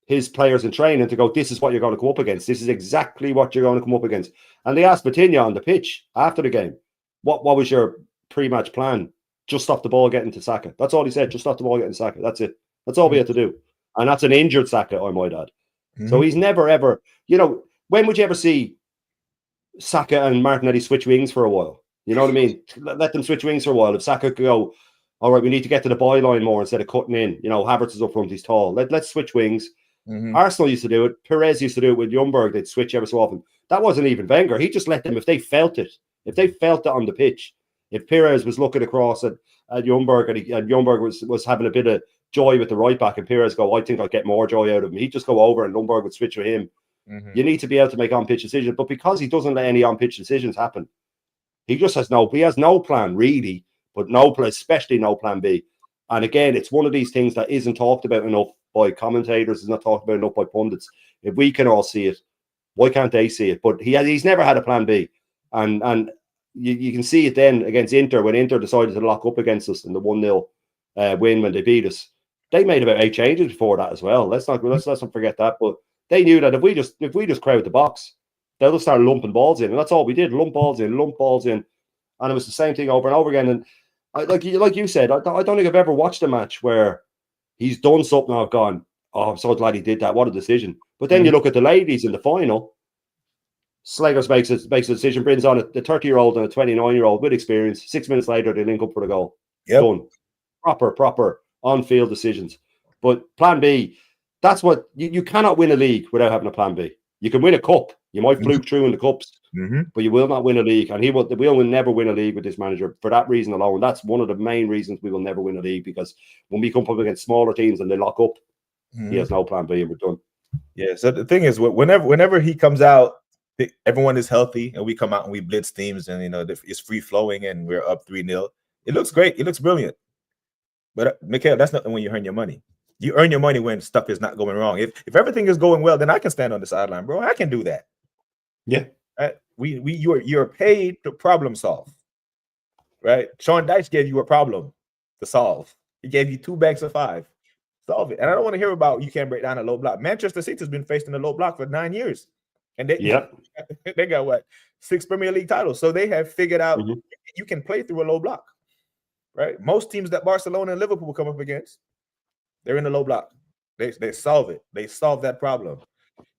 his players in training to go, this is what you're going to come up against. This is exactly what you're going to come up against. And they asked Vitinha on the pitch after the game, what was your pre-match plan? Just stop the ball getting to Saka. That's all he said. Just stop the ball getting to Saka. That's it. That's all we had to do. And that's an injured Saka, I might add. So he's never, ever, you know, when would you ever see Saka and Martinelli switch wings for a while? You know what I mean? Let them switch wings for a while. If Saka could go, all right, we need to get to the byline more instead of cutting in. You know, Havertz is up front, he's tall. Let's switch wings. Arsenal used to do it. Perez used to do it with Ljungberg. They'd switch ever so often. That wasn't even Wenger. He just let them, if they felt it on the pitch. If Perez was looking across at Ljungberg and Ljungberg was having a bit of joy with the right back and Perez go, I think I'll get more joy out of him. He'd just go over and Ljungberg would switch with him. You need to be able to make on-pitch decisions. But because he doesn't let any on-pitch decisions happen, he has no plan really, but especially no plan B. And again, it's one of these things that isn't talked about enough by commentators, is not talked about enough by pundits. If we can all see it, why can't they see it? But he's never had a plan B. And you can see it then against Inter, when Inter decided to lock up against us in the 1-0 win when they beat us. They made about 8 changes before that as well. Let's not forget that. But they knew that if we just crowd the box, they'll just start lumping balls in. And that's all we did. Lump balls in. And it was the same thing over and over again. And like you said, I don't think I've ever watched a match where he's done something and I've gone, oh, I'm so glad he did that. What a decision. But then you look at the ladies in the final, Slagers makes a decision, brings on the 30-year-old and a 29-year-old with experience. 6 minutes later, they link up for the goal. Done. Proper on-field decisions. But plan B, that's what you cannot win a league without having a plan B. You can win a cup. You might fluke through in the cups, but you will not win a league. And we will never win a league with this manager for that reason alone. That's one of the main reasons we will never win a league, because when we come up against smaller teams and they lock up, he has no plan B and we're done. Yeah. So the thing is, whenever he comes out, everyone is healthy, and we come out and we blitz teams, and it's free flowing, and we're up 3-0. It looks great. It looks brilliant. But Mikhail, that's not when you earn your money. You earn your money when stuff is not going wrong. If everything is going well, then I can stand on the sideline, bro. I can do that. Yeah. Right? You're paid to problem solve. Right? Sean Dyche gave you a problem to solve. He gave you 2 bags of 5. Solve it. And I don't want to hear about you can't break down a low block. Manchester City has been facing a low block for 9 years. And they got what? 6 Premier League titles. So they have figured out you can play through a low block. Right? Most teams that Barcelona and Liverpool come up against, they're in the low block. They solve it. They solve that problem.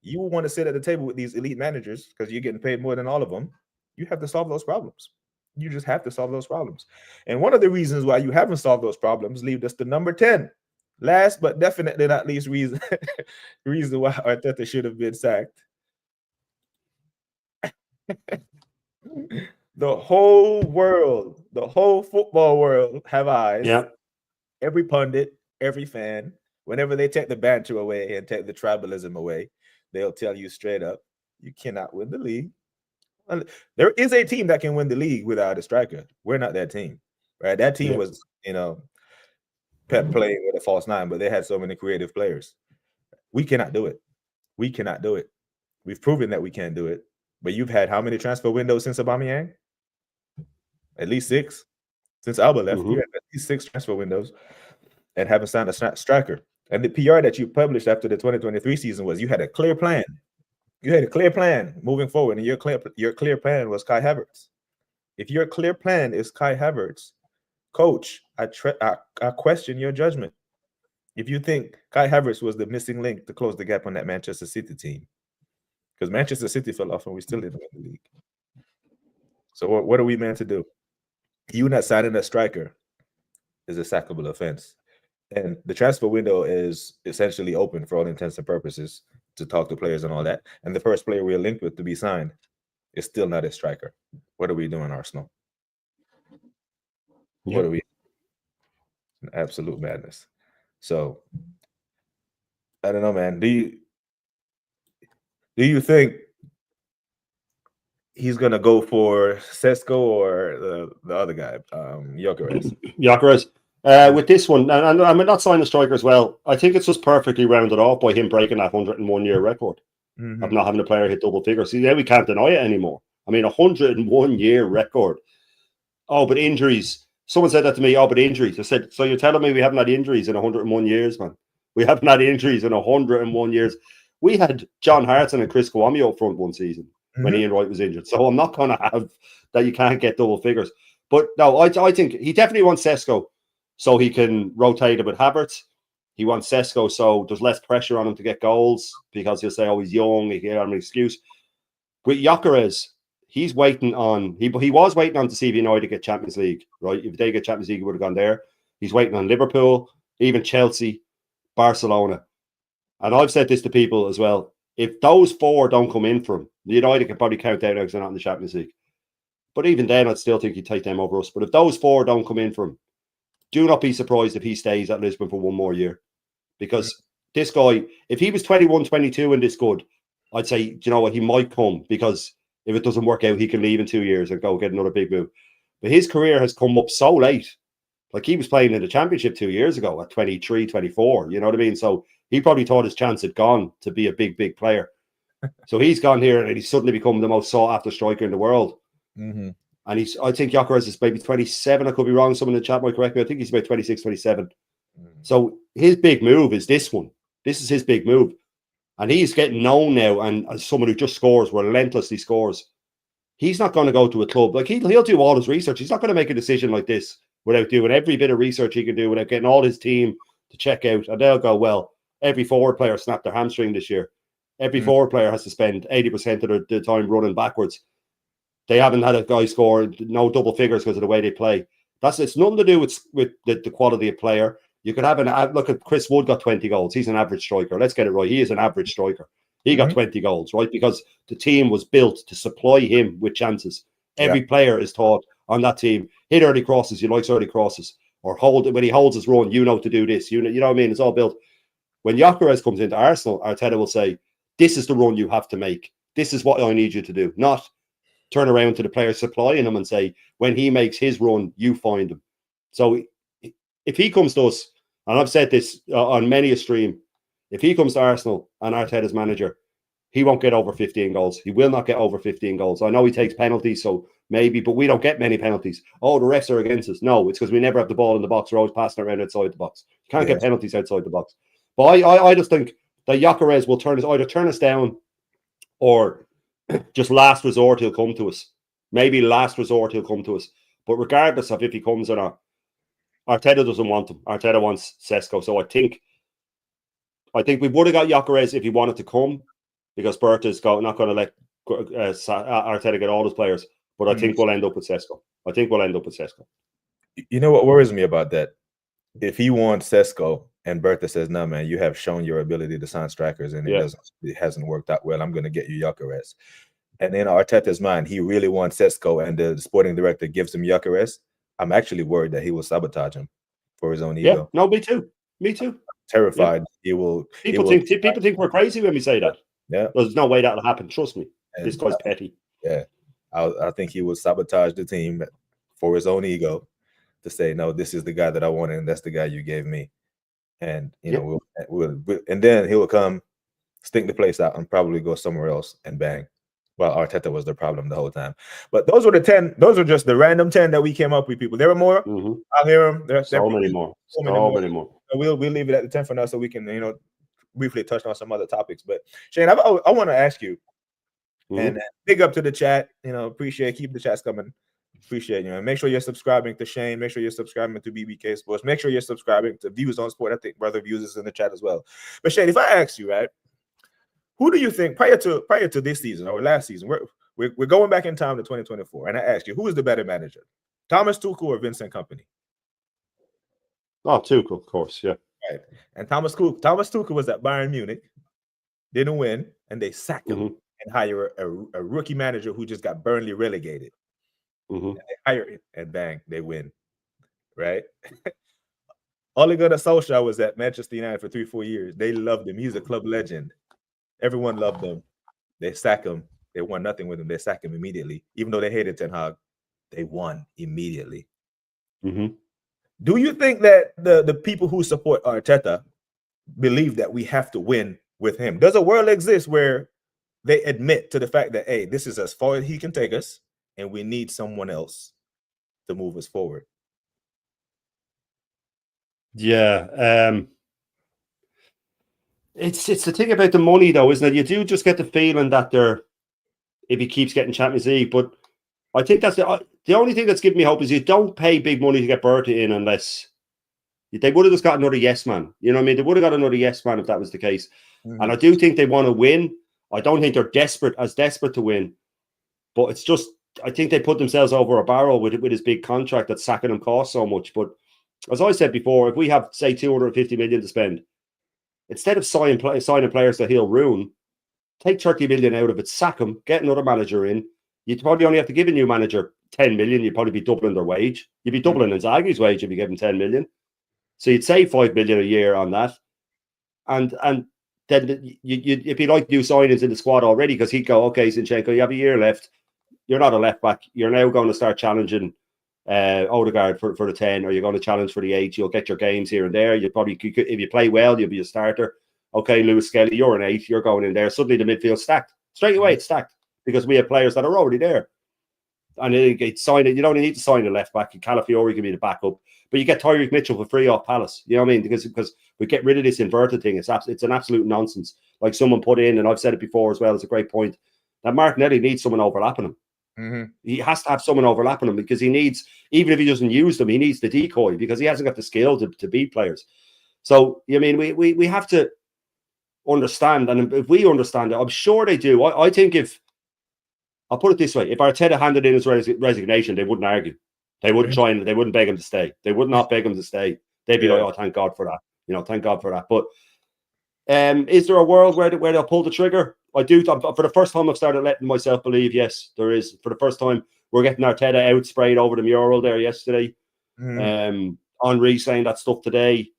You want to sit at the table with these elite managers because you're getting paid more than all of them. You have to solve those problems. You just have to solve those problems. And one of the reasons why you haven't solved those problems leads us to number 10. Last but definitely not least reason why Arteta should have been sacked. The whole world, the whole football world have eyes. Yeah. Every pundit, every fan, whenever they take the banter away and take the tribalism away, they'll tell you straight up, you cannot win the league. There is a team that can win the league without a striker. We're not that team, right? That team was, Pep playing with a false 9, but they had so many creative players. We cannot do it. We cannot do it. We've proven that we can't do it. But you've had how many transfer windows since Aubameyang? At least 6. Since Alba left, you had at least 6 transfer windows and haven't signed a striker. And the PR that you published after the 2023 season was you had a clear plan. You had a clear plan moving forward, and your clear plan was Kai Havertz. If your clear plan is Kai Havertz, coach, I question your judgment. If you think Kai Havertz was the missing link to close the gap on that Manchester City team, because Manchester City fell off and we still didn't win the league. So what are we meant to do? You not signing a striker is a sackable offense. And the transfer window is essentially open for all intents and purposes to talk to players and all that. And the first player we're linked with to be signed is still not a striker. What are we doing, Arsenal? What are we? An absolute madness. So I don't know, man. Do you think he's gonna go for Sesko or the other guy, Gyökeres? Gyökeres. With this one, and I mean not sign a striker as well. I think it's just perfectly rounded off by him breaking that 101-year record of not having a player hit double figures. See, we can't deny it anymore. I mean, 101-year record. Oh, but injuries. Someone said that to me. Oh, but injuries. I said, so you're telling me we haven't had injuries in 101 years, man? We haven't had injuries in 101 years. We had John Hartson and Chris Kwame up front one season when Ian Wright was injured. So I'm not going to have that you can't get double figures. But no, I think he definitely wants Sesko so he can rotate it with Havertz. He wants Sesko so there's less pressure on him to get goals because he'll say, oh, he's young, he can have an excuse. With Gyökeres, he's waiting on, he was waiting on to see if United get Champions League, right? If they get Champions League, he would have gone there. He's waiting on Liverpool, even Chelsea, Barcelona. And I've said this to people as well. If those 4 don't come in for him, United can probably count out because they're not in the Champions League. But even then, I'd still think he'd take them over us. But if those 4 don't come in for him, do not be surprised if he stays at Lisbon for one more year. Because this guy, if he was 21, 22 and this good, I'd say, do you know what, he might come because if it doesn't work out, he can leave in 2 years and go get another big move. But his career has come up so late. Like he was playing in the Championship 2 years ago at 23, 24. You know what I mean? So he probably thought his chance had gone to be a big player. So he's gone here and he's suddenly become the most sought-after striker in the world. And I think Gyökeres is maybe 27. I could be wrong. Someone in the chat might correct me. I think he's about 26, 27. So his big move is this one. This is his big move. And he's getting known now, and as someone who just scores, relentlessly scores. He's not going to go to a club. Like he'll do all his research. He's not going to make a decision like this without doing every bit of research he can do, without getting all his team to check out. And they'll go, well, every forward player snapped their hamstring this year. Every forward player has to spend 80% of the time running backwards. They haven't had a guy score no double figures because of the way they play. It's nothing to do with the quality of player. You could have look at Chris Wood got 20 goals. He's an average striker. Let's get it right. He is an average striker. He got 20 goals, right? Because the team was built to supply him with chances. Every player is taught on that team, hit early crosses, you like early crosses, or hold it when he holds his run, you know to do this. You know what I mean? It's all built. When Gyökeres comes into Arsenal, Arteta will say, this is the run you have to make. This is what I need you to do. Not turn around to the player supplying him and say, when he makes his run, you find him. So if he comes to us, and I've said this on many a stream, if he comes to Arsenal and Arteta's manager, he won't get over 15 goals. He will not get over 15 goals. I know he takes penalties, so maybe, but we don't get many penalties. Oh, the refs are against us. No, it's because we never have the ball in the box. We're always passing around outside the box. You can't get penalties outside the box. But I just think that Gyökeres will either turn us down or just last resort he'll come to us. Maybe last resort he'll come to us. But regardless of if he comes or not, Arteta doesn't want him. Arteta wants Sesko. So I think we would have got Gyökeres if he wanted to come, because Berta's not going to let Arteta get all his players. But I think we'll end up with Sesko. You know what worries me about that? If he wants Sesko and Berta says, no, man, you have shown your ability to sign strikers and it hasn't worked out well, I'm going to get you Gyökeres. And in Arteta's mind, he really wants Sesko and the sporting director gives him Gyökeres. I'm actually worried that he will sabotage him for his own ego. Yeah, no, me too. I'm terrified he will. People think we're crazy when we say that. Yeah, there's no way that'll happen. Trust me. And this guy's petty. Yeah, I think he will sabotage the team for his own ego to say, no, this is the guy that I wanted, and that's the guy you gave me. And you know, we'll and then he will come, stink the place out, and probably go somewhere else and bang. Well, Arteta was the problem the whole time. But those were the 10. Those are just the random 10 that we came up with, people. There were more. I'll hear them. There's so many more. So many more. So we'll leave it at the 10 for now, so we can briefly touch on some other topics. But Shane, I want to ask you, and big up to the chat. Keep the chats coming. Appreciate you. And make sure you're subscribing to Shane. Make sure you're subscribing to BBK Sports. Make sure you're subscribing to Views on Sport. I think Brother Views is in the chat as well. But Shane, if I ask you, right, who do you think prior to this season or last season, we're going back in time to 2024, and I ask you, who is the better manager, Thomas Tuchel or Vincent Kompany? Oh, Tuchel, of course, yeah. Right. And Thomas Tuchel was at Bayern Munich, didn't win, and they sacked him and hire a rookie manager who just got Burnley relegated. And they hire him, and bang, they win. Right? Ole Gunnar Solskjaer was at Manchester United for 3-4 years. They loved him. He's a club legend. Everyone loved him. They sack him. They won nothing with him. They sack him immediately. Even though they hated Ten Hag, they won immediately. Do you think that the people who support Arteta believe that we have to win with him? Does a world exist where they admit to the fact that, hey, this is as far as he can take us, and we need someone else to move us forward? Yeah. It's the thing about the money, though, isn't it? You do just get the feeling that if he keeps getting Champions League, but I think that's the only thing that's giving me hope is you don't pay big money to get Berta in unless they would have just got another yes man. You know what I mean? They would have got another yes man if that was the case. And I do think they want to win. I don't think they're desperate to win, but it's just I think they put themselves over a barrel with his big contract that sacking him costs so much. But as I said before, if we have say 250 million to spend, instead of signing players that he'll ruin, take 30 million out of it, sack him, get another manager in. You'd probably only have to give a new manager 10 million. You'd probably be doubling their wage. You'd be doubling Inzaghi's wage if you give him 10 million. So you'd save 5 million a year on that. And then if you like new signings in the squad already, because he'd go, okay, Zinchenko, you have a year left. You're not a left back. You're now going to start challenging Odegaard for the 10, or you're going to challenge for the 8. You'll get your games here and there. You probably, if you play well, you'll be a starter. Okay, Lewis Skelly, you're an 8. You're going in there. Suddenly the midfield's stacked. Straight away, it's stacked because we have players that are already there. And you don't need to sign a left back. Calafiori can be the backup, but you get Tyreek Mitchell for free off Palace. You know what I mean? Because we get rid of this inverted thing. It's an absolute nonsense. Like someone put in, and I've said it before as well. It's a great point that Martinelli needs someone overlapping him. He has to have someone overlapping him because he needs, even if he doesn't use them, he needs the decoy because he hasn't got the skill to beat players. So, I mean, we have to understand, and if we understand it, I'm sure they do. I think I'll put it this way, if Arteta handed in his resignation, they wouldn't argue. They wouldn't try and they wouldn't beg him to stay. They would not beg him to stay. They'd be like, oh, thank God for that. Thank God for that. But is there a world where they'll pull the trigger? I do. For the first time, I've started letting myself believe. Yes, there is. For the first time, we're getting Arteta out sprayed over the mural there yesterday. Henri saying that stuff today.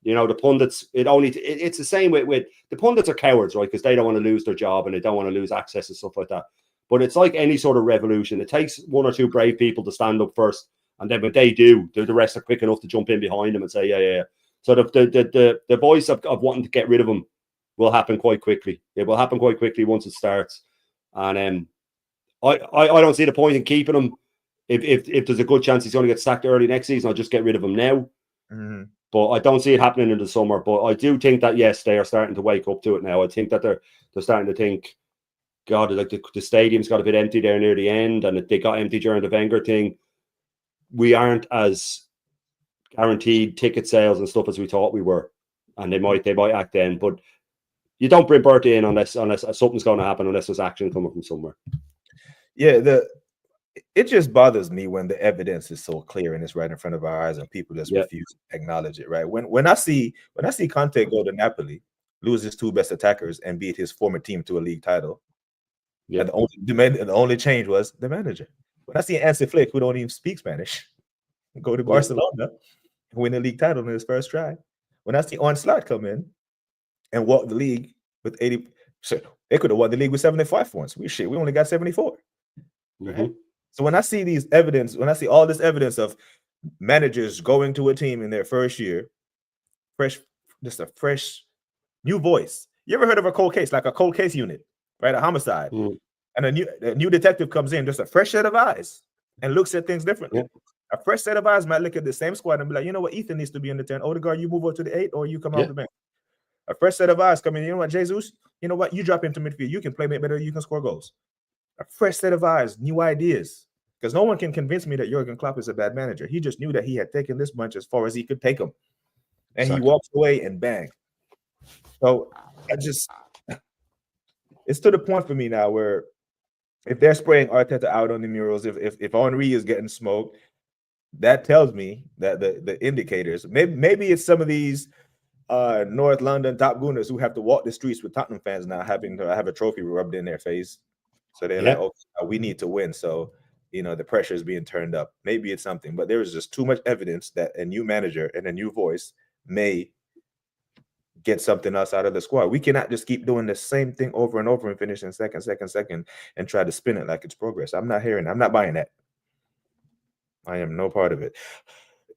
You know, the pundits. It's the same with the pundits are cowards, right? Because they don't want to lose their job and they don't want to lose access and stuff like that. But it's like any sort of revolution. It takes one or two brave people to stand up first, and then when they do, the rest are quick enough to jump in behind them and say, yeah. So the voice of wanting to get rid of him will happen quite quickly. It will happen quite quickly once it starts. And I don't see the point in keeping him. If there's a good chance he's going to get sacked early next season, I'll just get rid of him now. But I don't see it happening in the summer. But I do think that, yes, they are starting to wake up to it now. I think that they're starting to think, God, like the stadium's got a bit empty there near the end, and they got empty during the Wenger thing. We aren't as guaranteed ticket sales and stuff as we thought we were, and they might act then. But you don't bring Bertie in unless something's going to happen, unless there's action coming from somewhere. Yeah, it just bothers me when the evidence is so clear and it's right in front of our eyes and people just refuse to acknowledge it. Right? When I see Conte go to Napoli, lose his two best attackers, and beat his former team to a league title, and the only change was the manager. When I see Hansi Flick, who don't even speak Spanish, go to Barcelona, win the league title in his first try. When I see Onslaught come in and walk the league with 80, they could have won the league with 75 points. We only got 74. Right? So when I see when I see all this evidence of managers going to a team in their first year, just a fresh new voice. You ever heard of a cold case, like a cold case unit, right? A homicide. And a new detective comes in, just a fresh set of eyes, and looks at things differently. A fresh set of eyes might look at the same squad and be like, you know what, Ethan needs to be in the 10. Odegaard, you move over to the 8, or you come off the bench. A fresh set of eyes come in, you know what, Jesus, you know what, you drop into midfield. You can play better, you can score goals. A fresh set of eyes, new ideas. Because no one can convince me that Jurgen Klopp is a bad manager. He just knew that he had taken this bunch as far as he could take them. And he walks away and bang. So it's to the point for me now where if they're spraying Arteta out on the murals, if Henri is getting smoked, that tells me that the indicators, maybe it's some of these North London top gooners who have to walk the streets with Tottenham fans now, having to have a trophy rubbed in their face. So they're like, oh, we need to win. So, you know, the pressure is being turned up. Maybe it's something, but there is just too much evidence that a new manager and a new voice may get something else out of the squad. We cannot just keep doing the same thing over and over and finishing second, and try to spin it like it's progress. I'm not buying that. I am no part of it.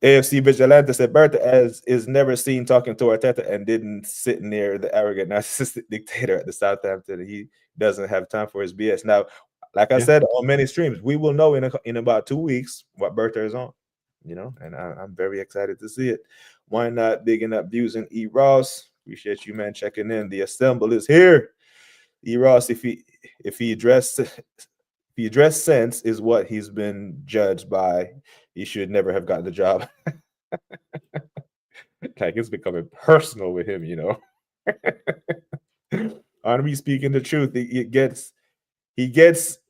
AFC Vigilante said Berta is never seen talking to Arteta and didn't sit near the arrogant narcissistic dictator at the Southampton. He doesn't have time for his BS. Now, like I said on many streams, we will know in about 2 weeks what Berta is on, you know, and I'm very excited to see it. Why not digging up views in E. Ross? Appreciate you, man, checking in. The assemble is here. E. Ross, if he addressed sense is what he's been judged by, he should never have gotten the job. Like it's becoming personal with him, you know. Henri speaking the truth. He gets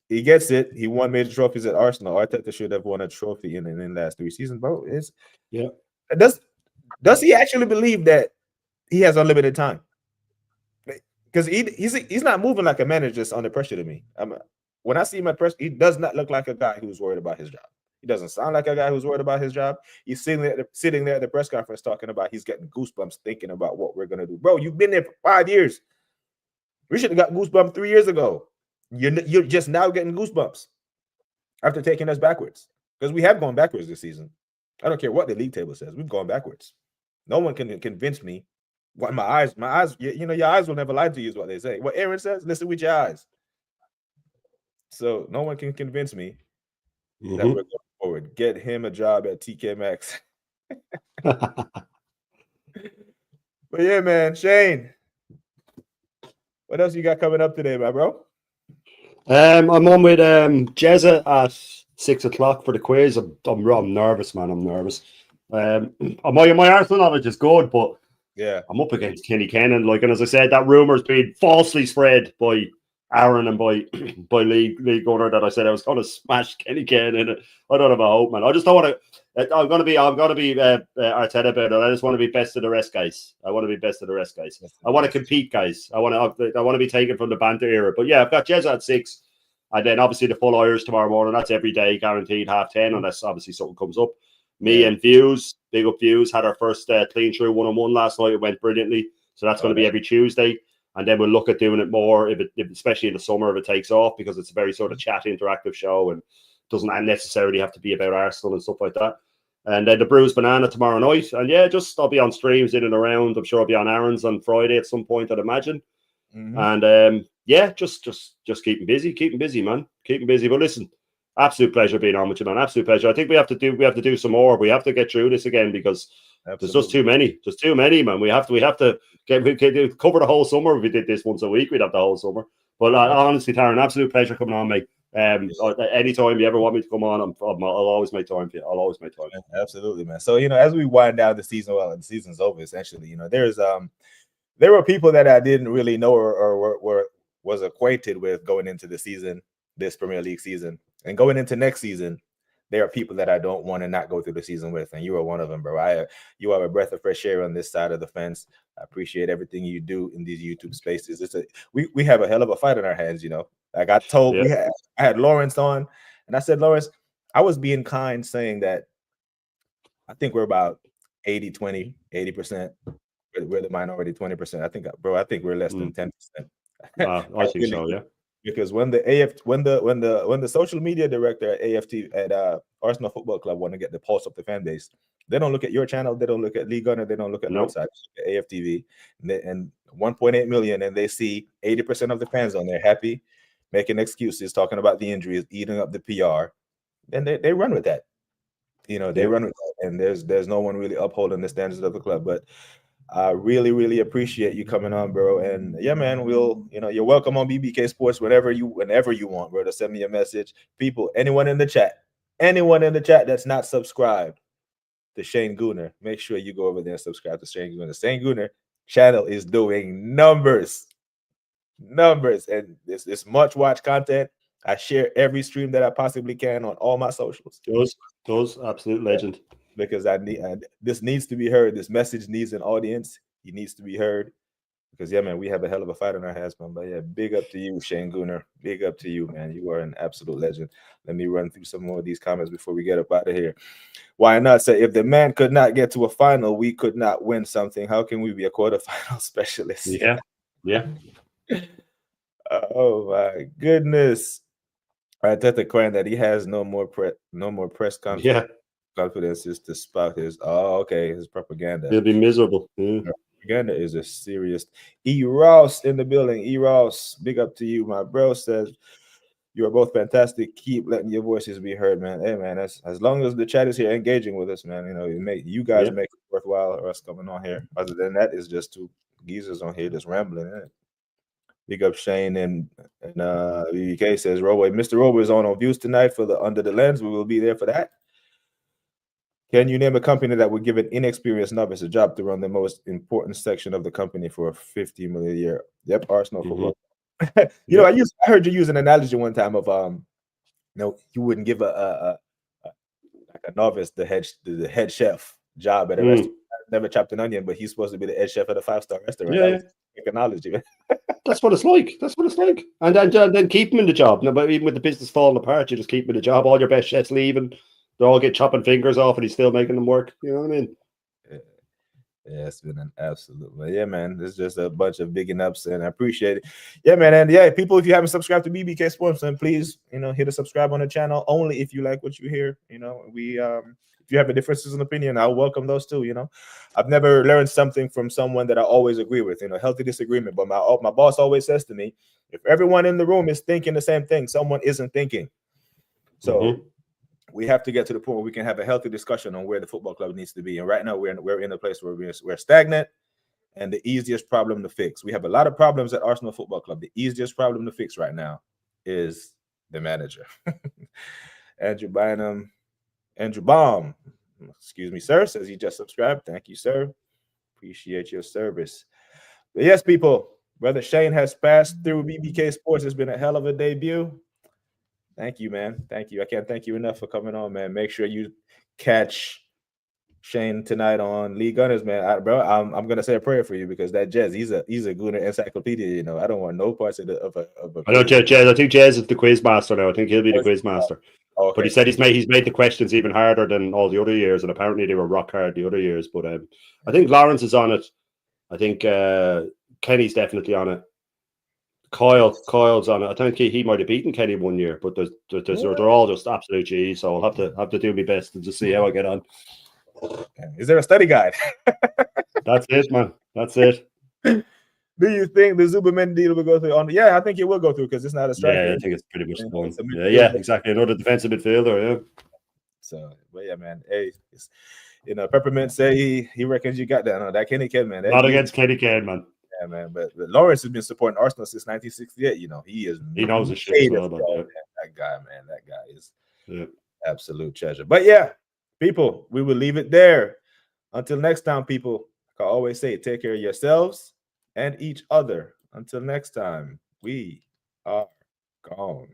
it. He won major trophies at Arsenal. Arteta should have won a trophy in the last 3 seasons, bro. Does he actually believe that he has unlimited time? Because he's not moving like a manager just under pressure to me. When I see him at press, he does not look like a guy who's worried about his job. He doesn't sound like a guy who's worried about his job. He's sitting there at the press conference talking about he's getting goosebumps thinking about what we're going to do. Bro, you've been there for 5 years. We should have got goosebumps 3 years ago. You're just now getting goosebumps after taking us backwards. Because we have gone backwards this season. I don't care what the league table says. We've gone backwards. No one can convince me. What my eyes, you know, your eyes will never lie to you is what they say. What Aaron says, listen with your eyes. So no one can convince me that we're going forward. Get him a job at TK Maxx. But yeah, man, Shane, what else you got coming up today, my bro? I'm on with Jezza at 6 o'clock for the quiz. I'm nervous, man. I'm nervous. My Arsenal knowledge is good, but yeah, I'm up against Kenny Kennan. Like, and as I said, that rumor's been falsely spread by Aaron and by by Lee Gunner that I said I was going to smash Kenny Kane in it. I don't have a hope, man. I just don't want to. I'm going to be Arteta about it. I just want to be best of the rest, guys. I want to be best of the rest, guys. I want to compete, guys. I want to be taken from the banter era. But yeah, I've got Jez at 6, and then obviously the full Irish tomorrow morning. That's every day, guaranteed 10:30, unless obviously something comes up. Me and Views, big up Views, had our first clean through 1-on-1 last night. It went brilliantly. So that's going to be every Tuesday. And then we'll look at doing it more, especially in the summer, if it takes off, because it's a very sort of chat interactive show and doesn't necessarily have to be about Arsenal and stuff like that. And then the Bruised Banana tomorrow night. And yeah, I'll be on streams in and around. I'm sure I'll be on Aaron's on Friday at some point, I'd imagine. And yeah, just keeping busy, man. Keeping busy. But listen, absolute pleasure being on with you, man. Absolute pleasure. I think we have to do some more. We have to get through this again because there's just too many. There's too many, man. We have to cover the whole summer. If we did this once a week, we'd have the whole summer. But honestly, Taryn, absolute pleasure coming on, mate. Anytime you ever want me to come on, I'll always make time for you. I'll always make time. Absolutely, man. So as we wind down the season, well, the season's over essentially. There were people that I didn't really know or was acquainted with going into the season, this Premier League season, and going into next season. There are people that I don't want to not go through the season with, and you are one of them, bro. You are a breath of fresh air on this side of the fence. I appreciate everything you do in these YouTube spaces. We have a hell of a fight in our hands, Like I told, I had Lawrence on, and I said, Lawrence, I was being kind, saying that I think we're about 80-20, 80%. We're the minority 20%. I think we're less than 10%. I think so, yeah. Because when the social media director at Arsenal Football Club want to get the pulse of the fan base, they don't look at your channel, they don't look at Lee Gunner, they don't look at Northside, AFTV, and 1.8 million, and they see 80% of the fans on there happy, making excuses, talking about the injuries, eating up the PR. Then they run with that. They run with that, and there's no one really upholding the standards of the club. But I really, really appreciate you coming on, bro. And yeah, man, you're welcome on BBK Sports whenever you want, bro, to send me a message. People, anyone in the chat that's not subscribed to Shane Gooner, make sure you go over there and subscribe to Shane Gooner. Shane Gooner channel is doing numbers, and it's much watch content. I share every stream that I possibly can on all my socials. Those absolute legend. Because this needs to be heard. This message needs an audience. He needs to be heard. Because yeah, man, we have a hell of a fight on our hands, man. But yeah, big up to you, Shane Gooner. Big up to you, man. You are an absolute legend. Let me run through some more of these comments before we get up out of here. Why not say, if the man could not get to a final, we could not win something. How can we be a quarterfinal specialist? Yeah. Oh my goodness. Arteta crying that he has no more press conference. Yeah. Confidence is to spout his his propaganda. He'll be miserable. Propaganda is a serious. E. Ross in the building. E. Ross, big up to you, my bro. Says you are both fantastic. Keep letting your voices be heard, man. Hey, man, as long as the chat is here engaging with us, man. You guys make it worthwhile or us coming on here. Other than that, it's just two geezers on here just rambling. Big up Shane and BBK says Mr. Robo is on Views tonight for the Under the Lens. We will be there for that. Can you name a company that would give an inexperienced novice a job to run the most important section of the company for $50 million a year? Yep, Arsenal football. I heard you use an analogy one time of you wouldn't give a novice the head chef job at a restaurant. I've never chopped an onion, but he's supposed to be the head chef at a 5-star restaurant. Yeah. Analogy. That's what it's like. And then keep him in the job. No, but even with the business falling apart, you just keep him in the job. All your best chefs leaving. They all get chopping fingers off, and he's still making them work. You know what I mean? Yeah, it's been an absolute. Yeah, man, it's just a bunch of bigging ups, and I appreciate it. Yeah, man, and yeah, people, if you haven't subscribed to BBK Sports, then please, hit a subscribe on the channel. Only if you like what you hear. If you have a differences in opinion, I'll welcome those too. I've never learned something from someone that I always agree with. Healthy disagreement. But my boss always says to me, if everyone in the room is thinking the same thing, someone isn't thinking. So. We have to get to the point where we can have a healthy discussion on where the football club needs to be. And right now we're in a place where we're stagnant, and the easiest problem to fix. We have a lot of problems at Arsenal Football Club. The easiest problem to fix right now is the manager. Andrew Baum, excuse me, sir, says he just subscribed. Thank you, sir. Appreciate your service. But yes, people, Brother Shane has passed through BBK Sports. It's been a hell of a debut. Thank you, man. Thank you. I can't thank you enough for coming on, man. Make sure you catch Shane tonight on League Gunners, man. Bro, I'm gonna say a prayer for you because that Jez, he's a Gooner encyclopedia. You know, I don't want no parts of a I know Jez. I think Jez is the quiz master now. I think he'll be the quiz master. Okay. But he said he's made the questions even harder than all the other years, and apparently they were rock hard the other years. But I think Lawrence is on it. I think Kenny's definitely on it. Kyle's on it. I think he might have beaten Kenny one year, but they're all just absolute G's. So I'll have to do my best and just see how I get on. Is there a study guide? That's it, man. That's it. Do you think the Zuberman deal will go through? Yeah, I think it will go through because it's not a striker. Yeah, I think it's pretty much done. Yeah, exactly. Another defensive midfielder. Yeah. So, but yeah, man. Hey, Peppermint say he reckons you got that. No, that Kenny Ken, man. Not against Kenny Ken, man. Yeah, man. But Lawrence has been supporting Arsenal since 1968. You know, he knows the shit as well about that. That guy, man. That guy is absolute treasure. But yeah, people, we will leave it there. Until next time, people, like I always say, take care of yourselves and each other. Until next time, we are gone.